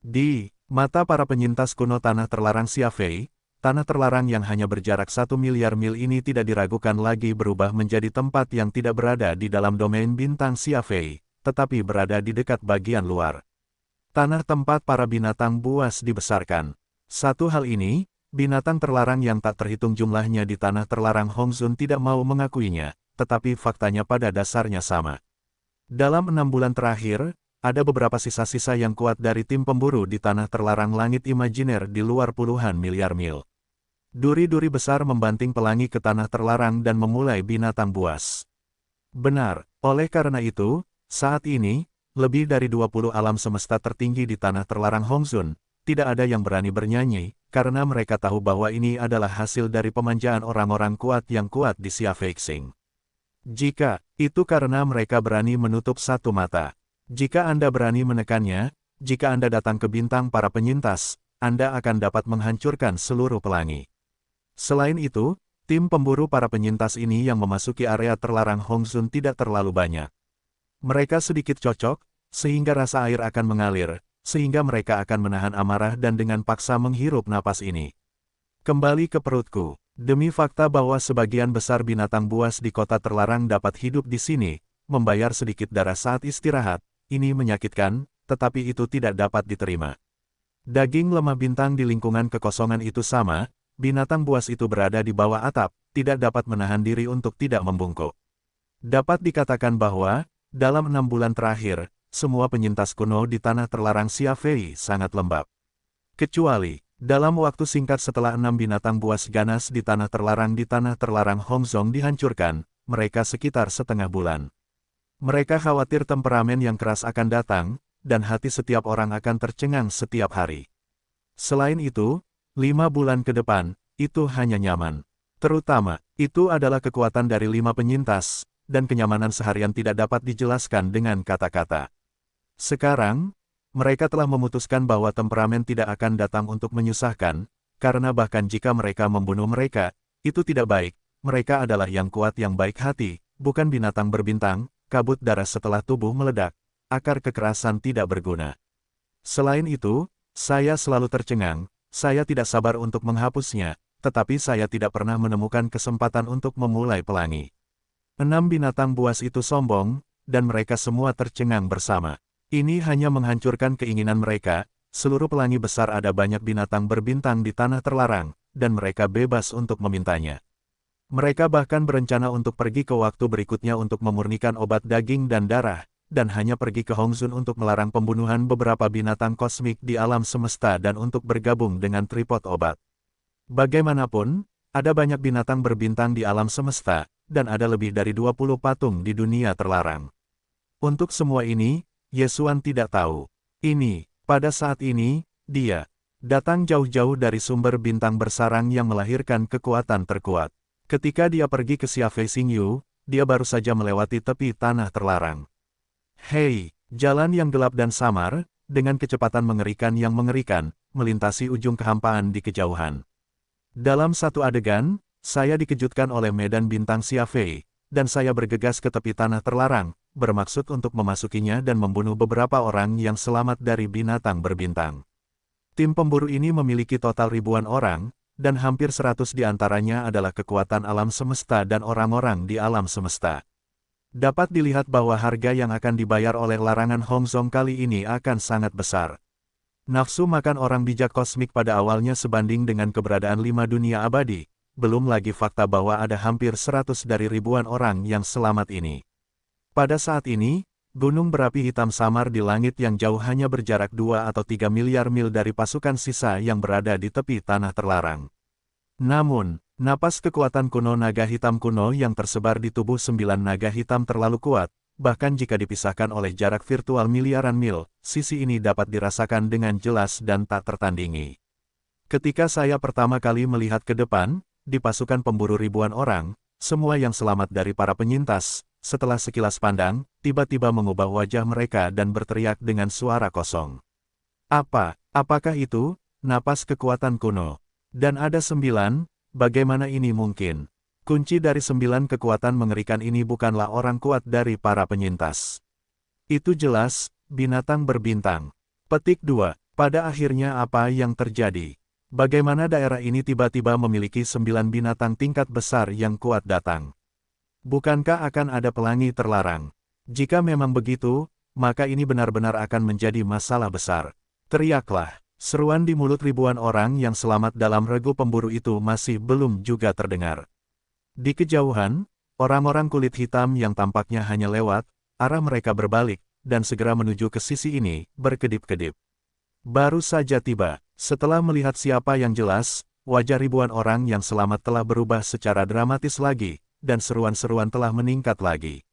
S1: Di mata para penyintas kuno tanah terlarang Xia Fei, tanah terlarang yang hanya berjarak 1 miliar mil ini tidak diragukan lagi berubah menjadi tempat yang tidak berada di dalam domain bintang Xia Fei, tetapi berada di dekat bagian luar. Tanah tempat para binatang buas dibesarkan. Satu hal ini, binatang terlarang yang tak terhitung jumlahnya di tanah terlarang Hongzun tidak mau mengakuinya, tetapi faktanya pada dasarnya sama. Dalam 6 bulan terakhir, ada beberapa sisa-sisa yang kuat dari tim pemburu di tanah terlarang langit imajiner di luar puluhan miliar mil. Duri-duri besar membanting pelangi ke tanah terlarang dan memulai binatang buas. Benar, oleh karena itu, saat ini, lebih dari 20 alam semesta tertinggi di tanah terlarang Hongzun, tidak ada yang berani bernyanyi, karena mereka tahu bahwa ini adalah hasil dari pemanjaan orang-orang kuat yang kuat di Xia Feixing. Jika itu karena mereka berani menutup satu mata. Jika Anda berani menekannya, jika Anda datang ke bintang para penyintas, Anda akan dapat menghancurkan seluruh pelangi. Selain itu, tim pemburu para penyintas ini yang memasuki area terlarang Hongzun tidak terlalu banyak. Mereka sedikit cocok, sehingga rasa air akan mengalir, sehingga mereka akan menahan amarah dan dengan paksa menghirup napas ini. Kembali ke perutku. Demi fakta bahwa sebagian besar binatang buas di kota terlarang dapat hidup di sini, membayar sedikit darah saat istirahat, ini menyakitkan, tetapi itu tidak dapat diterima. Daging lemah bintang di lingkungan kekosongan itu sama, binatang buas itu berada di bawah atap, tidak dapat menahan diri untuk tidak membungkuk. Dapat dikatakan bahwa, dalam 6 bulan terakhir, semua penyintas kuno di tanah terlarang Xia Fei sangat lembab. Kecuali, dalam waktu singkat setelah 6 binatang buas ganas di tanah terlarang Hongzong dihancurkan, mereka sekitar setengah bulan. Mereka khawatir temperamen yang keras akan datang, dan hati setiap orang akan tercengang setiap hari. Selain itu, 5 bulan ke depan, itu hanya nyaman. Terutama, itu adalah kekuatan dari 5 penyintas, dan kenyamanan seharian tidak dapat dijelaskan dengan kata-kata. Sekarang, mereka telah memutuskan bahwa temperamen tidak akan datang untuk menyusahkan, karena bahkan jika mereka membunuh mereka, itu tidak baik. Mereka adalah yang kuat yang baik hati, bukan binatang berbintang, kabut darah setelah tubuh meledak, akar kekerasan tidak berguna. Selain itu, saya selalu tercengang, saya tidak sabar untuk menghapusnya, tetapi saya tidak pernah menemukan kesempatan untuk memulai pelangi. 6 binatang buas itu sombong, dan mereka semua tercengang bersama. Ini hanya menghancurkan keinginan mereka, seluruh pelangi besar ada banyak binatang berbintang di tanah terlarang, dan mereka bebas untuk memintanya. Mereka bahkan berencana untuk pergi ke waktu berikutnya untuk memurnikan obat daging dan darah, dan hanya pergi ke Hongzun untuk melarang pembunuhan beberapa binatang kosmik di alam semesta dan untuk bergabung dengan tripod obat. Bagaimanapun, ada banyak binatang berbintang di alam semesta, dan ada lebih dari 20 patung di dunia terlarang. Untuk semua ini, Yesuan tidak tahu. Pada saat ini, dia datang jauh-jauh dari sumber bintang bersarang yang melahirkan kekuatan terkuat. Ketika dia pergi ke Xia Feixing Yu, dia baru saja melewati tepi tanah terlarang. Hei, jalan yang gelap dan samar, dengan kecepatan mengerikan yang mengerikan, melintasi ujung kehampaan di kejauhan. Dalam satu adegan, saya dikejutkan oleh medan bintang Xia Fei, dan saya bergegas ke tepi tanah terlarang, bermaksud untuk memasukinya dan membunuh beberapa orang yang selamat dari binatang berbintang. Tim pemburu ini memiliki total ribuan orang, dan hampir 100 di antaranya adalah kekuatan alam semesta dan orang-orang di alam semesta. Dapat dilihat bahwa harga yang akan dibayar oleh larangan Hong Zong kali ini akan sangat besar. Nafsu makan orang bijak kosmik pada awalnya sebanding dengan keberadaan 5 dunia abadi, belum lagi fakta bahwa ada hampir 100 dari ribuan orang yang selamat ini. Pada saat ini, gunung berapi hitam samar di langit yang jauh hanya berjarak 2 atau 3 miliar mil dari pasukan sisa yang berada di tepi tanah terlarang. Namun, napas kekuatan kuno naga hitam kuno yang tersebar di tubuh 9 naga hitam terlalu kuat, bahkan jika dipisahkan oleh jarak virtual miliaran mil, sisi ini dapat dirasakan dengan jelas dan tak tertandingi. Ketika saya pertama kali melihat ke depan, di pasukan pemburu ribuan orang, semua yang selamat dari para penyintas, setelah sekilas pandang, tiba-tiba mengubah wajah mereka dan berteriak dengan suara kosong. Apakah itu? Napas kekuatan kuno. Dan ada 9, bagaimana ini mungkin? Kunci dari 9 kekuatan mengerikan ini bukanlah orang kuat dari para penyintas. Itu jelas, binatang berbintang. Petik 2. Pada akhirnya apa yang terjadi? Bagaimana daerah ini tiba-tiba memiliki 9 binatang tingkat besar yang kuat datang? Bukankah akan ada pelangi terlarang? Jika memang begitu, maka ini benar-benar akan menjadi masalah besar. Teriaklah. Seruan di mulut ribuan orang yang selamat dalam regu pemburu itu masih belum juga terdengar. Di kejauhan, orang-orang kulit hitam yang tampaknya hanya lewat, arah mereka berbalik, dan segera menuju ke sisi ini, berkedip-kedip. Baru saja tiba, setelah melihat siapa yang jelas, wajah ribuan orang yang selamat telah berubah secara dramatis lagi, dan seruan-seruan telah meningkat lagi.